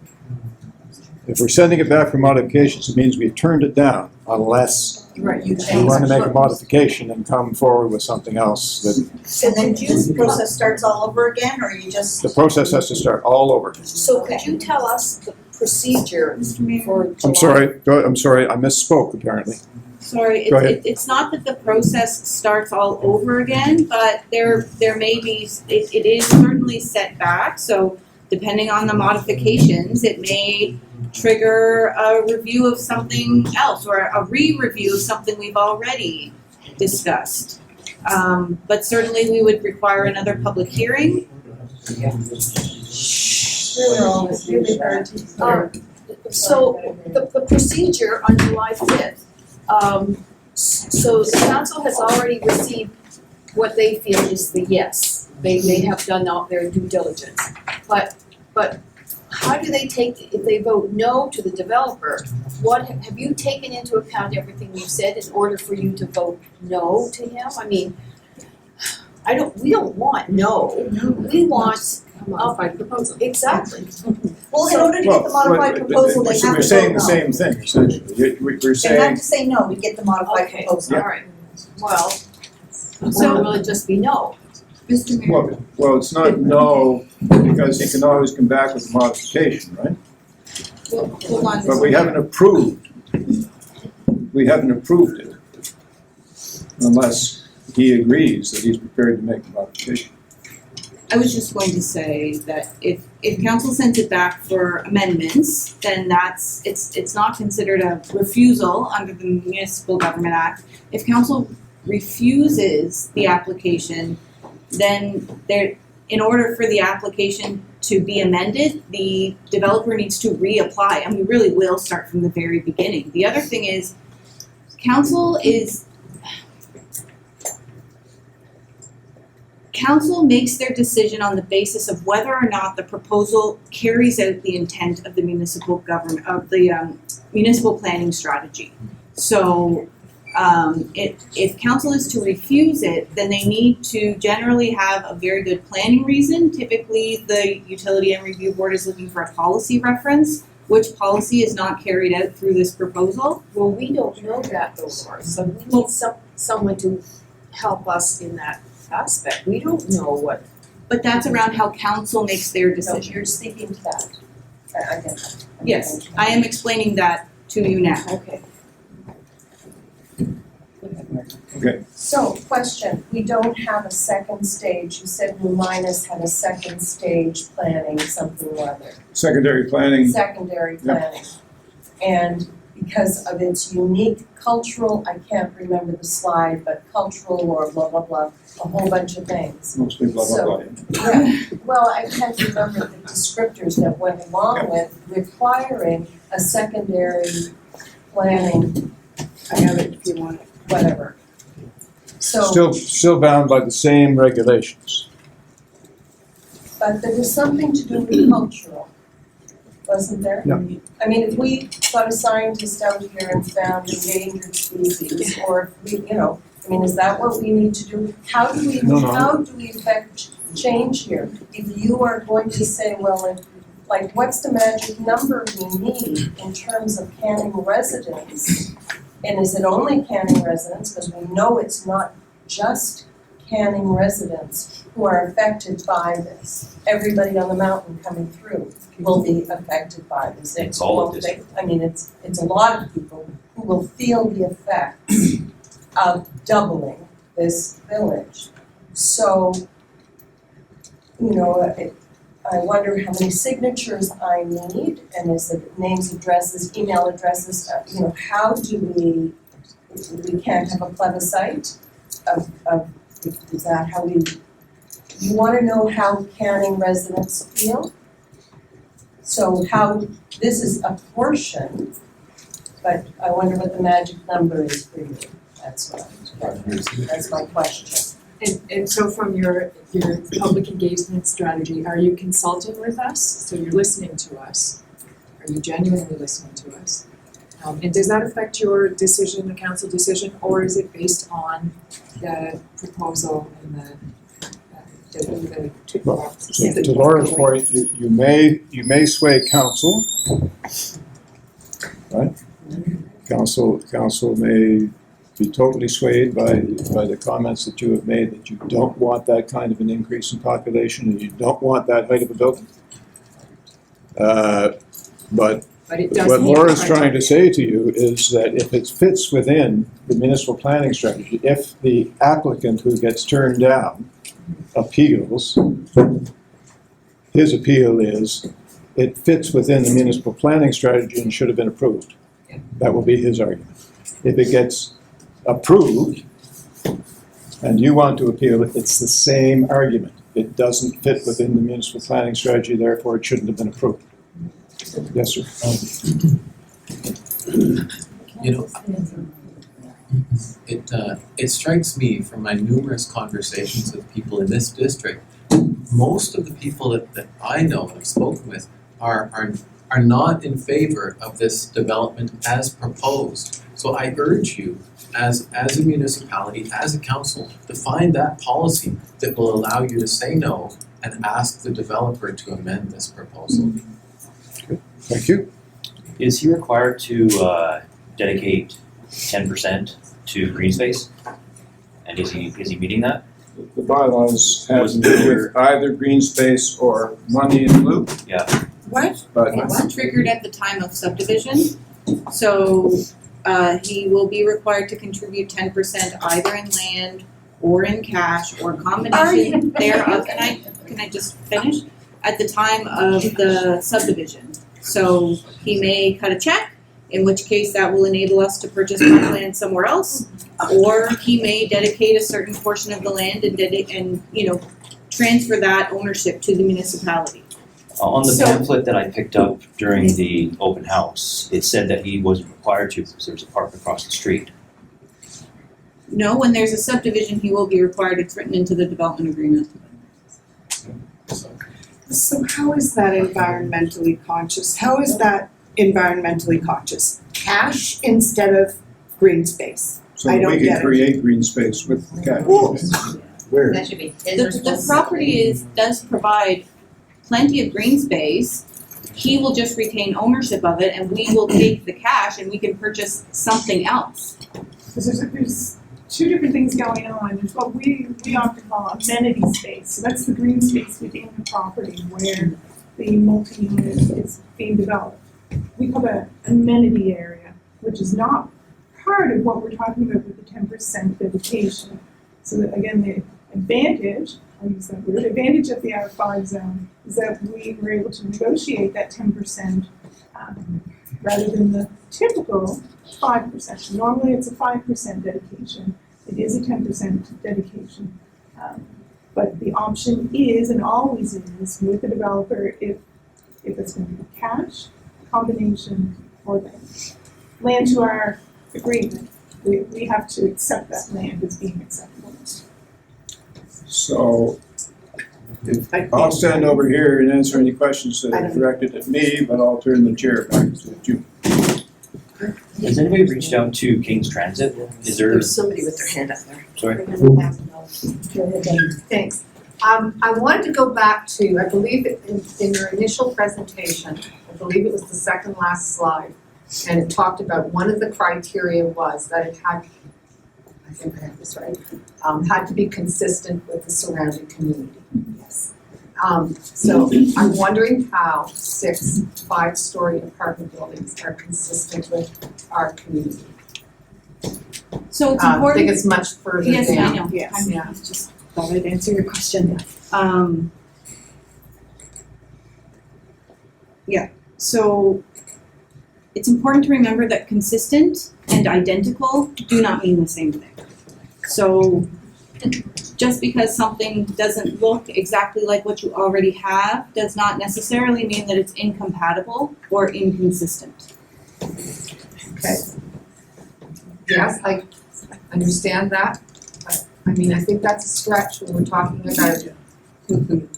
If we're sending it back for modifications, it means we've turned it down unless we want to make a modification and come forward with something else. And then the process starts all over again, or you just? The process has to start all over. So could you tell us the procedure for July? I'm sorry, I misspoke apparently. Sorry, Go ahead. it's not that the process starts all over again, but there may be, it is certainly set back, so depending on the modifications, it may trigger a review of something else, or a re-review of something we've already discussed. But certainly we would require another public hearing. So the procedure on July 5th, so the council has already received what they feel is the yes. They have done all their due diligence. But how do they take, if they vote no to the developer, have you taken into account everything we've said in order for you to vote no to him? I mean, we don't want no, we want a modified proposal. Exactly. Well, in order to get the modified proposal, they have to vote no. We're saying the same thing, essentially. We're They have saying, to say no to get the modified proposal. All right, well, so will it just be no? Mr. Mayor. well, it's not no, because he can always come back with a modification, right? Well, hold on. But we haven't approved it unless he agrees that he's prepared to make the modification. I was just going to say that if council sends it back for amendments, then it's not considered a refusal under the Municipal Government Act. If council refuses the application, then in order for the application to be amended, the developer needs to reapply, and we really will start from the very beginning. The other thing is, council makes their decision on the basis of whether or not the proposal carries out the intent of the municipal government, of the municipal planning strategy. So if council is to refuse it, then they need to generally have a very good planning reason. Typically, the Utility and Review Board is looking for a policy reference, which policy is not carried out through this proposal. Well, we don't know that though, Laura, so we need someone to help us in that aspect. We don't know what. But that's around how council makes their No, decision. you're speaking to that. I get that. Yes, I am explaining that to you now. Okay. Okay. So, question, we don't have a second stage, you said New Minas had a second stage planning something or other. Secondary planning. Secondary planning. And because of its unique cultural, I can't remember the slide, but cultural or blah, blah, blah, a whole bunch of things. Mostly blah, blah, blah. Yeah, well, I can't remember the descriptors that went along with requiring a secondary planning. I have it if you want it. Whatever. So, Still bound by the same regulations. but there was something to do with cultural, wasn't there? Yeah. I mean, if we got a scientist out here and found endangered species, or if we, I mean, is that what we need to do? How do we, No. how do we affect change here? If you are going to say, well, like, what's the magic number we need in terms of Canning residents? And is it only Canning residents? Because we know it's not just Canning residents who are affected by this. Everybody on the mountain coming through will be affected by this. It's all of this. I mean, it's a lot of people who will feel the effects of doubling this village. So, I wonder how many signatures I need, and is it names, addresses, email addresses, how do we can't have a plebiscite of, is that how we, you wanna know how Canning residents feel? So this is a portion, but I wonder what the magic number is for you, that's my question. And so from your public engagement strategy, are you consulting with us? So you're listening to us? Are you genuinely listening to us? And does that affect your decision, the council decision, or is it based on the proposal and the tick boxes? To Laura's point, you may sway council, right? Council may be totally swayed by the comments that you have made, that you don't want that kind of an increase in population and you don't want that height of a building. But what Laura's trying to say to you is that if it fits within the municipal planning strategy, if the applicant who gets turned down appeals, his appeal is it fits within the municipal planning strategy and should have been approved. That will be his argument. If it gets approved and you want to appeal it, it's the same argument. It doesn't fit within the municipal planning strategy, therefore it shouldn't have been approved. Yes, sir. It strikes me from my numerous conversations with people in this district, most of the people that I know and have spoken with are not in favor of this development as proposed. So I urge you, as a municipality, as a council, to find that policy that will allow you to say no and ask the developer to amend this proposal. Thank you. Is he required to dedicate 10% to green space? And is he meeting that? The bylaws have to do with either green space or money in lieu. Yeah. What? But It's triggered at the time of subdivision, so he will be required to contribute 10% either in land or in cash or combination thereof. Can I just finish? At the time of the subdivision. So he may cut a check, in which case that will enable us to purchase land somewhere else, or he may dedicate a certain portion of the land and transfer that ownership to the municipality. On the pamphlet that I picked up during the open house, it said that he wasn't required to because there was a park across the street. No, when there's a subdivision, he will be required, it's written into the development agreement. So how is that environmentally conscious? How is that environmentally conscious. Cash instead of green space. So I that don't we get can it. create green space with the cat. Well, Where? That should be his The responsibility. property does provide plenty of green space. He will just retain ownership of it and we will take the cash and we can purchase something else. Because there's two different things going on. There's what we often call amenity space. So that's the green space within the property where the multi-unit is being developed. We call that amenity area, which is not part of what we're talking about with the 10% dedication. So that, again, the advantage, I'll use that word, advantage of the R5 zone is that we were able to negotiate that 10% rather than the typical 5%. Normally it's a 5% dedication. It is a 10% dedication. But the option is, and always is, with the developer, if it's going to be cash, combination, or land to our agreement. We have to accept that land as being acceptable. So, I'll stand over here and answer any questions that are directed at me, but I'll turn the chair back to you. Has anybody reached out to King's Transit? Is there? There's somebody with their hand up there. Sorry. Thanks. I wanted to go back to, I believe in your initial presentation, I believe it was the second last slide, and it talked about one of the criteria was that it had, I think I have this right, had to be consistent with the surrounding community. Yes. So I'm wondering how 6 5-story apartment buildings are consistent with our community. So it's I important. think it's much further Yes, down. I know. Yes. I Yeah. just thought I'd answer your question. So it's important to remember that consistent and identical do not mean the same thing. So just because something doesn't look exactly like what you already have does not necessarily mean that it's incompatible or inconsistent. Okay. Yes, I understand that, but I mean, I think that's a stretch when we're talking about,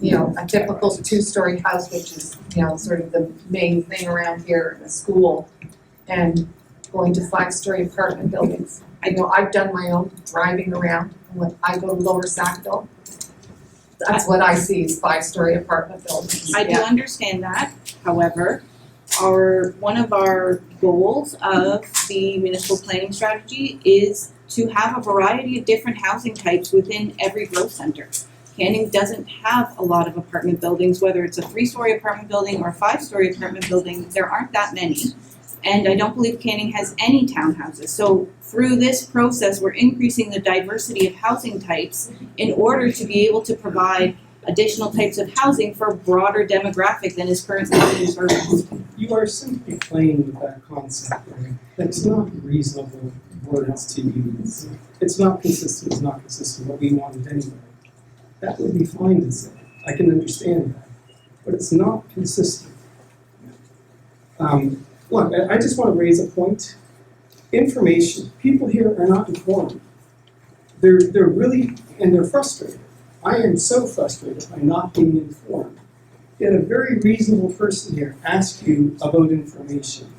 you know, a typical 2-story house, which is, you know, sort of the main thing around here in a school, and going to 5-story apartment buildings. I know I've done my own driving around, and when I go to Lower Sackville, that's what I see is 5-story apartment buildings. I do understand that, however, one of our goals of the municipal planning strategy is to have a variety of different housing types within every growth center. Canning doesn't have a lot of apartment buildings, whether it's a 3-story apartment building or a 5-story apartment building, there aren't that many. And I don't believe Canning has any townhouses. So through this process, we're increasing the diversity of housing types in order to be able to provide additional types of housing for a broader demographic than is currently being serviced. You are simply playing with that concept, right? That's not reasonable words to use. It's not consistent, what we wanted anyway. That would be fine to say. I can understand that. But it's not consistent. Look, I just want to raise a point. Information, people here are not informed. They're really, and they're frustrated. I am so frustrated by not being informed. Yet a very reasonable person here ask you about information.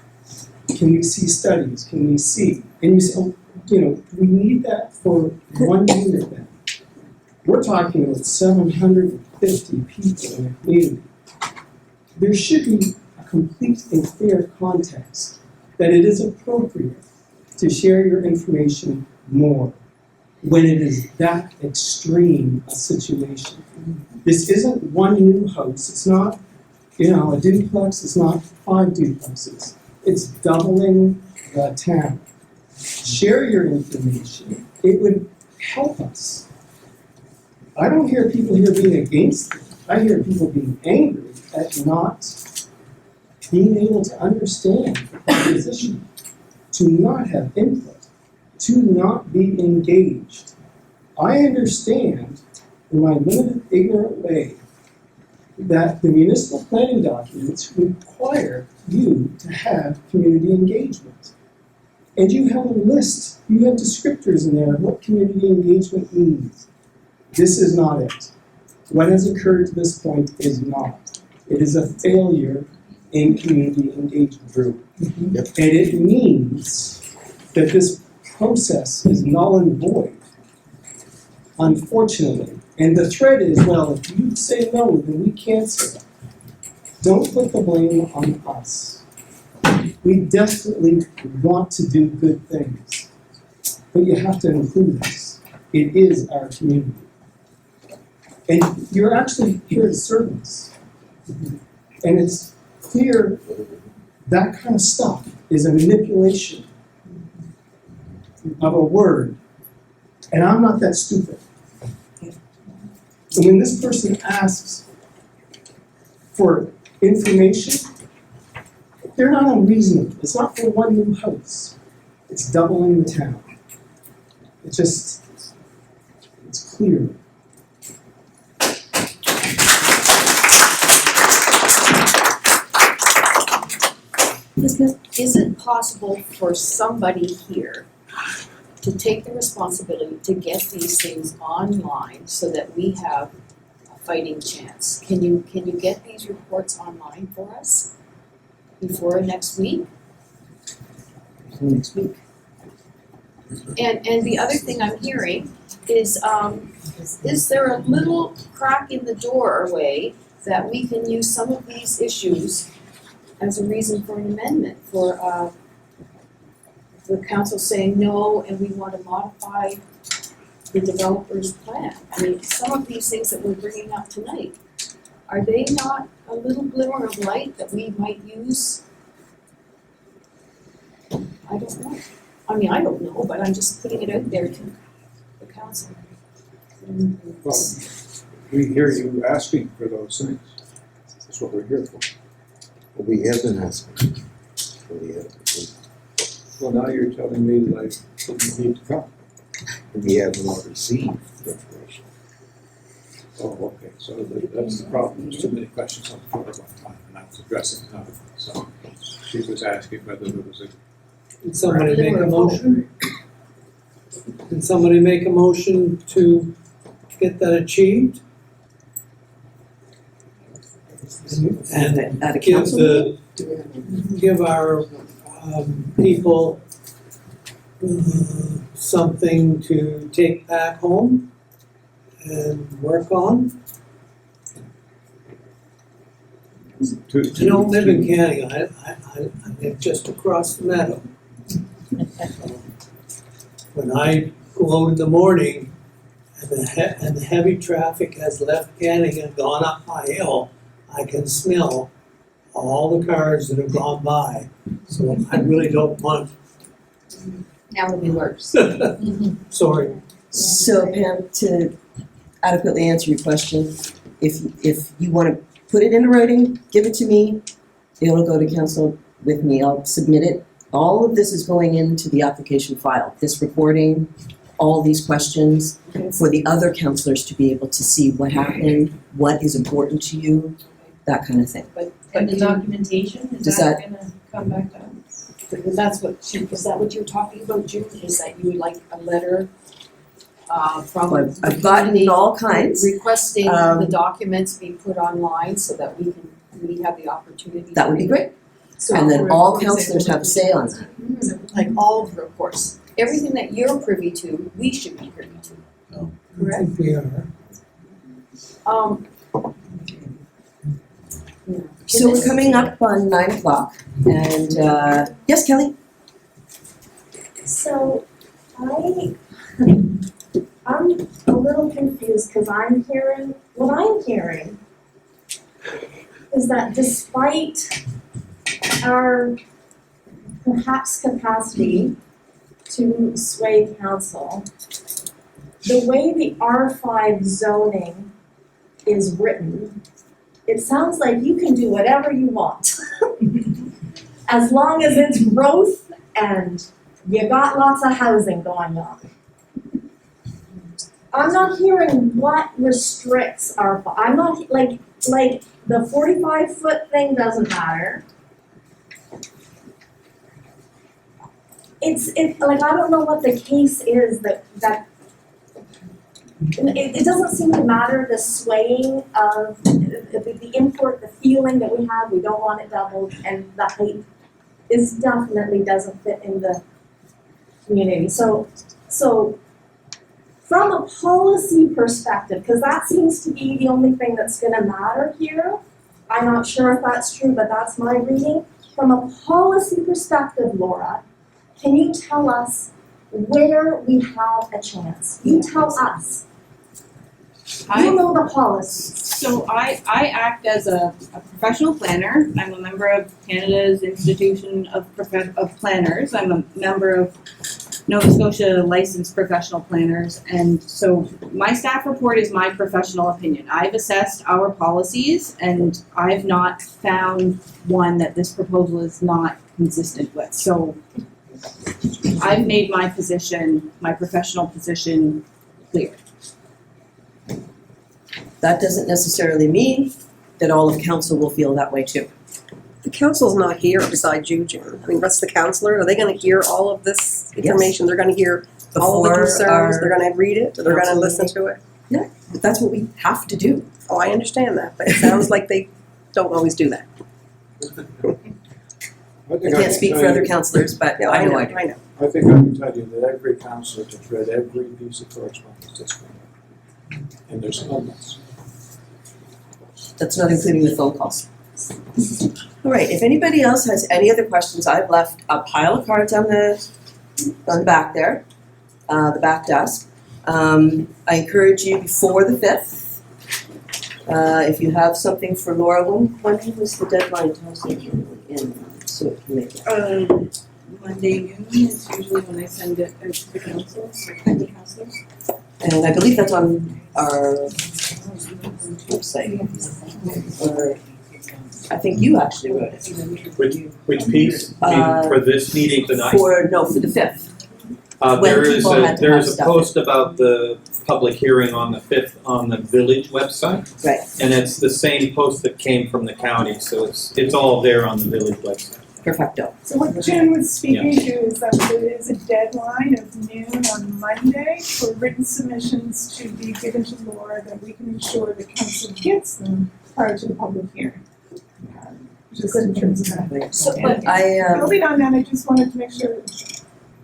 Can we see studies? Can we see? And you say, oh, you know, we need that for one unit then. We're talking about 750 people in a community. There should be a complete and clear context that it is appropriate to share your information more when it is that extreme a situation. This isn't one new house. It's not, you know, a duplex. It's not 5 duplexes. It's doubling the town. Share your information. It would help us. I don't hear people here being against it. I hear people being angry at not being able to understand the proposition, to not have input, to not be engaged. I understand, in my limited, ignorant way, that the municipal planning documents require you to have community engagement. And you have a list, you have descriptors in there of what community engagement means. This is not it. What has occurred to this point is not. It is a failure in community engagement group. And it means that this process is null and void, unfortunately. And the threat is, well, if you say no, then we cancel it. Don't put the blame on us. We desperately want to do good things, but you have to include us. It is our community. And you're actually here to serve us. And it's clear that kind of stuff is a manipulation of a word. And I'm not that stupid. And when this person asks for information, they're not unreasonable. It's not for one new house. It's doubling the town. It's clear. Is it possible for somebody here to take the responsibility to get these things online so that we have a fighting chance? Can you get these reports online for us before next week? Next week. And the other thing I'm hearing is there a little crack in the doorway that we can use some of these issues as a reason for an amendment, for the council saying no and we want to modify the developer's plan? I mean, some of these things that we're bringing up tonight, are they not a little glimmer of light that we might use? I don't know. I mean, I don't know, but I'm just putting it out there to the council. Well, we hear you asking for those things. That's what we're here for. Well, we have been asking. Well, now you're telling me that I didn't need to come. We have not received the information. Oh, okay, so that's the problem. There's too many questions on the floor at one time, and I was addressing another one. So she was asking whether there was a. Did somebody make a motion? Did somebody make a motion to get that achieved? And At a give council give our people something to take back home and work on. I don't live in Canning, I live just across the meadow. When I go out in the morning and the heavy traffic has left Canning and gone up my hill, I can smell all the cars that have gone by. So I really don't want. Now it'll be worse. Sorry. So Pam, to adequately answer your question, if you want to put it into writing, give it to me, it'll go to council with me, I'll submit it. All of this is going into the application file, this recording, all these questions, for the other councillors to be able to see what happened, what is important to you, that kind of thing. And the documentation, Does is that gonna come back to us? Because is that what you're talking about, June, is that you would like a letter from. I've gotten all kinds. Requesting the documents be put online so that we have the opportunity. That would be great. So And then for- all for example, councillors have a say on that. Like all of the reports, everything that you're privy to, we should be privy to. I Correct? think we are. So we're coming up on 9 o'clock, and yes, Kelly? So I'm a little confused because what I'm hearing is that despite our perhaps capacity to sway council, the way the R5 zoning is written, it sounds like you can do whatever you want. As long as it's growth and you got lots of housing going on. I'm not hearing what restricts our, I'm not, like the 45-foot thing doesn't matter. It's like, I don't know what the case is that It doesn't seem to matter the swaying of the import, the feeling that we have, we don't want it doubled, and the height is definitely doesn't fit in the community. So from a policy perspective, because that seems to be the only thing that's gonna matter here, I'm not sure if that's true, but that's my reading. From a policy perspective, Laura, can you tell us where we have a chance? You tell us. You know the policies. So I act as a professional planner. I'm a member of Canada's Institution of Planners. I'm a member of Nova Scotia Licensed Professional Planners. And so my staff report is my professional opinion. I've assessed our policies and I've not found one that this proposal is not consistent with. So I've made my position, my professional position, clear. That doesn't necessarily mean that all of council will feel that way too. The council's not here besides you, Jim. I mean, what's the councillor? Are they gonna hear all of this information? They're gonna hear all of the Before concerns, our they're gonna read it, they're gonna council listen to it? Yeah, but that's what we have to do. Oh, I understand that, but it sounds like they don't always do that. I can't speak for other councillors, but Yeah, I know I do. I know. I think I can tell you that every councillor has read every piece of correspondence that's going on. And there's abundance. That's not including the phone calls. All right, if anybody else has any other questions, I've left a pile of cards on the back there, the back desk. I encourage you before the 5th, if you have something for Laura, when was the deadline to have something in, so it can make it? Monday noon is usually when I send it out to the council, or the councilors. And I believe that's on our website. Or, I think you actually wrote it. Which piece? For this meeting tonight? For the 5th. When There is people had to have a stuff. post about the public hearing on the 5th on the village website. Right. And it's the same post that came from the county, so it's all there on the village website. Perfecto. So what Jen was speaking to is that there is a deadline of noon on Monday for written submissions to be given to Laura, that we can ensure the council gets them prior to the public hearing. Just in terms of that. So, And but building on that, I just wanted to make sure,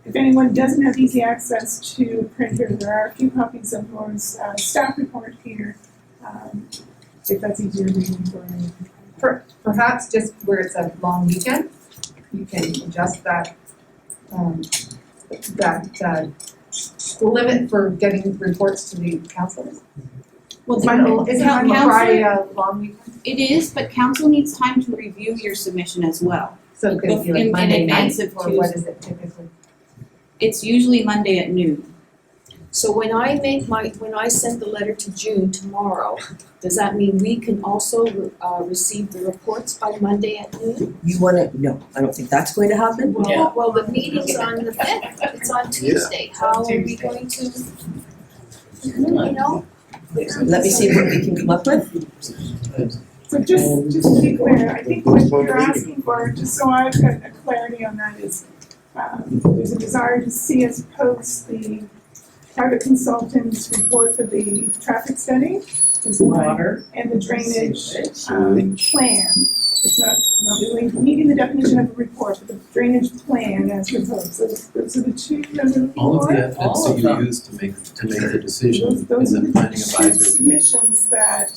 if anyone doesn't have easy access to printer, there are a few copies of Laura's staff report here, if that's easier reading for anyone. Perhaps just where it's a long weekend, you can adjust that, limit for getting reports to the councilors. Well, Isn't Friday a long weekend? It is, but council needs time to review your submission as well. So it could be like In Monday night, advance of or what Tuesday. is it typically? It's usually Monday at noon. So when I send the letter to June tomorrow, does that mean we can also receive the reports by Monday at noon? you wanna, no, I don't think that's going to happen. Well, the meeting's on the 5th, it's on Tuesday, how are we going to, you know? Let me see what we can come up with. So just to be clear, I think what you're asking for, just so I've got a clarity on that, is there's a desire to see us post the private consultant's report for the traffic study, is one, and the drainage plan. It's not really meeting the definition of a report, but the drainage plan as proposed. So those are the two that we're looking for. All of the evidence that you use to make the decision in Those are the the planning two advisory. submissions that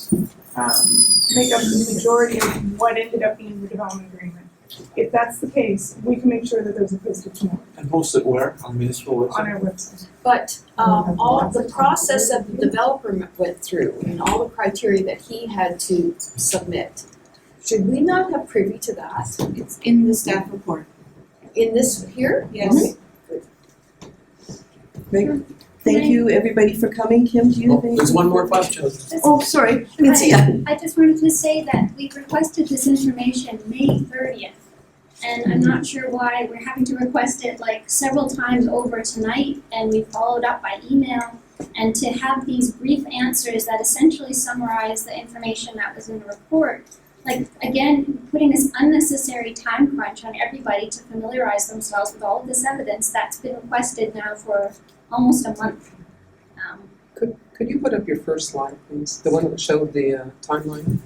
make up the majority of what ended up being the development agreement. If that's the case, we can make sure that those are posted tomorrow And post it where? On municipal website? on our website. But all the process that the developer went through and all the criteria that he had to submit, should we not have privy to that? It's in the staff report. In this here? Yes. Great. Thank you, everybody, for coming. Kim, do you have any? There's one more question. Oh, sorry, I didn't see ya. I just wanted to say that we requested this information May 30th. And I'm not sure why we're having to request it like several times over tonight, and we followed up by email. And to have these brief answers that essentially summarize the information that was in the report, like, again, putting this unnecessary time crunch on everybody to familiarize themselves with all of this evidence that's been requested now for almost a month. Could you put up your first slide, please? The one that showed the timeline?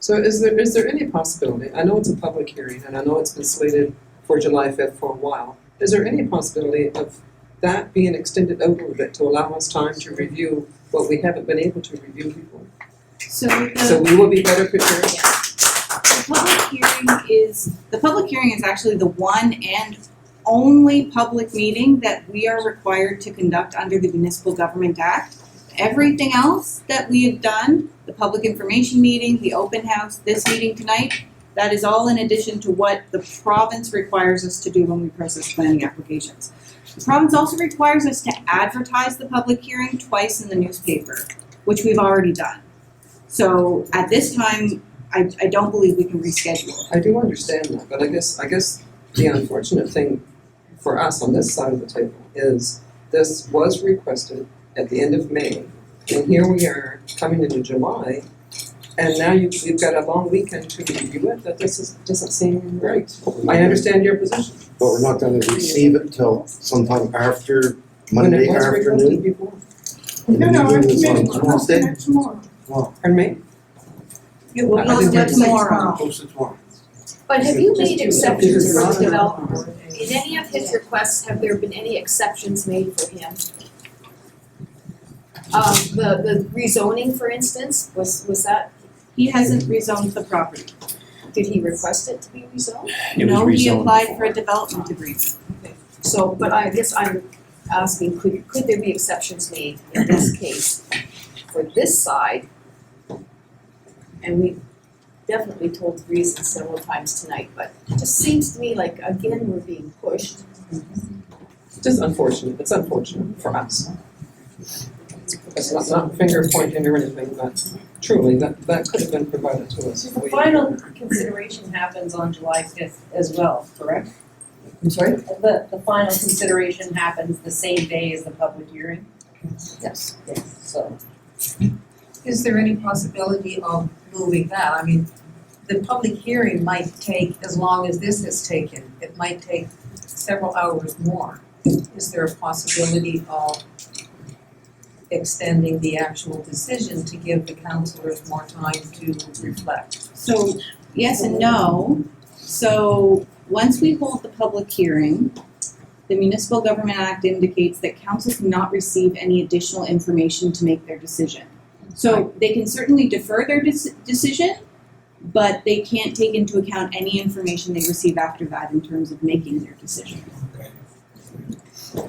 So is there any possibility, I know it's a public hearing and I know it's been slated for July 5th for a while, is there any possibility of that being extended out a little bit to allow us time to review what we haven't been able to review before? So we will be better prepared? The public hearing is actually the one and only public meeting that we are required to conduct under the Municipal Government Act. Everything else that we have done, the public information meeting, the open house, this meeting tonight, that is all in addition to what the province requires us to do when we process planning applications. The province also requires us to advertise the public hearing twice in the newspaper, which we've already done. So at this time, I don't believe we can reschedule. I do understand that, but I guess the unfortunate thing for us on this side of the table is this was requested at the end of May, and here we are coming into July, and now we've got a long weekend to review it. That doesn't seem right. I understand your position. But we're not gonna receive it till sometime after Monday When it was requested afternoon? before. And the No, I'm meeting is on committed to posting Tuesday? it tomorrow. Pardon me? It will I post didn't it tomorrow. Post it tomorrow. But have you made exceptions Just- for the developer? In any of his requests, have there been any exceptions made for him? The rezoning, for instance, was that, He hasn't rezoned the property. did he request it to be rezoned? No, he applied for a development agreement. So, but I guess I'm asking, could there be exceptions made in this case for this side? And we definitely told the reasons several times tonight, but it just seems to me like, again, we're being pushed. Just unfortunate. It's unfortunate for us. It's not finger pointing or anything, but truly, that could have been provided to us. So the final consideration happens on July 5th as well, correct? I'm sorry? The final consideration happens the same day as the public hearing? Yes. Yes, so. Is there any possibility of moving that? I mean, the public hearing might take as long as this has taken. It might take several hours more. Is there a possibility of extending the actual decision to give the councillors more time to reflect? So, yes and no. So, once we hold the public hearing, the Municipal Government Act indicates that council cannot receive any additional information to make their decision. So, they can certainly defer their decision, but they can't take into account any information they receive after that in terms of making their decision.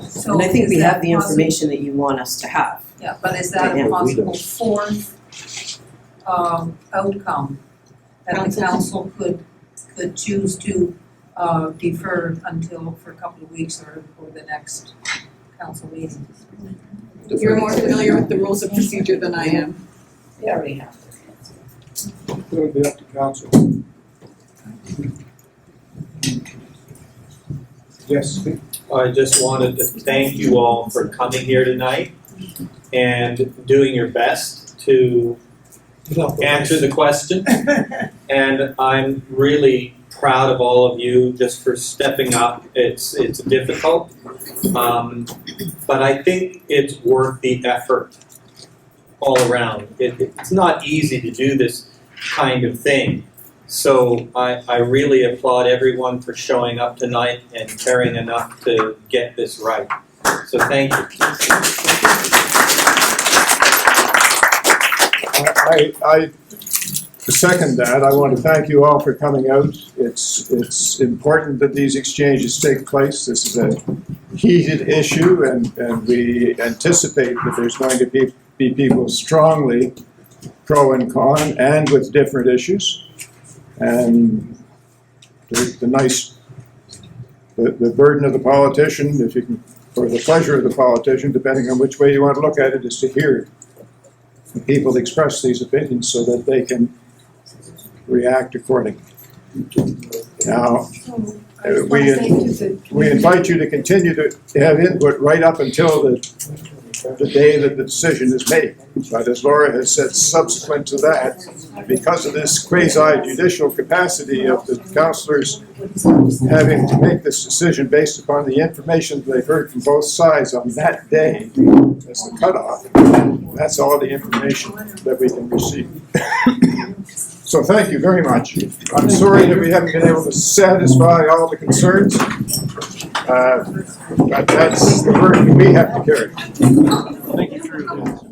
So And I think is we that have the information that you want us to have. Yeah, but is that Yeah, a we possible don't. fourth outcome? That the council could choose to defer until for a couple of weeks or the next council meeting? You're more familiar with the rules of procedure than I am. They already have. It would be up to council. Yes. I just wanted to thank you all for coming here tonight and doing your best to answer the question. And I'm really proud of all of you just for stepping up. It's difficult, but I think it's worth the effort all around. It's not easy to do this kind of thing. So I really applaud everyone for showing up tonight and caring enough to get this right. So thank you. I second that. I want to thank you all for coming out. It's important that these exchanges take place. This is a heated issue, and we anticipate that there's going to be people strongly pro and con and with different issues. And the burden of the politician, if you can, or the pleasure of the politician, depending on which way you want to look at it, is to hear people express these opinions so that they can react accordingly. Now, we invite you to continue to have input right up until the day that the decision is made. But as Laura has said, subsequent to that, because of this quasi-judicial capacity of the councillors having to make this decision based upon the information they've heard from both sides on that day as the cutoff, that's all the information that we can receive. So thank you very much. I'm sorry that we haven't been able to satisfy all the concerns, but that's the burden we have to carry. Thank you for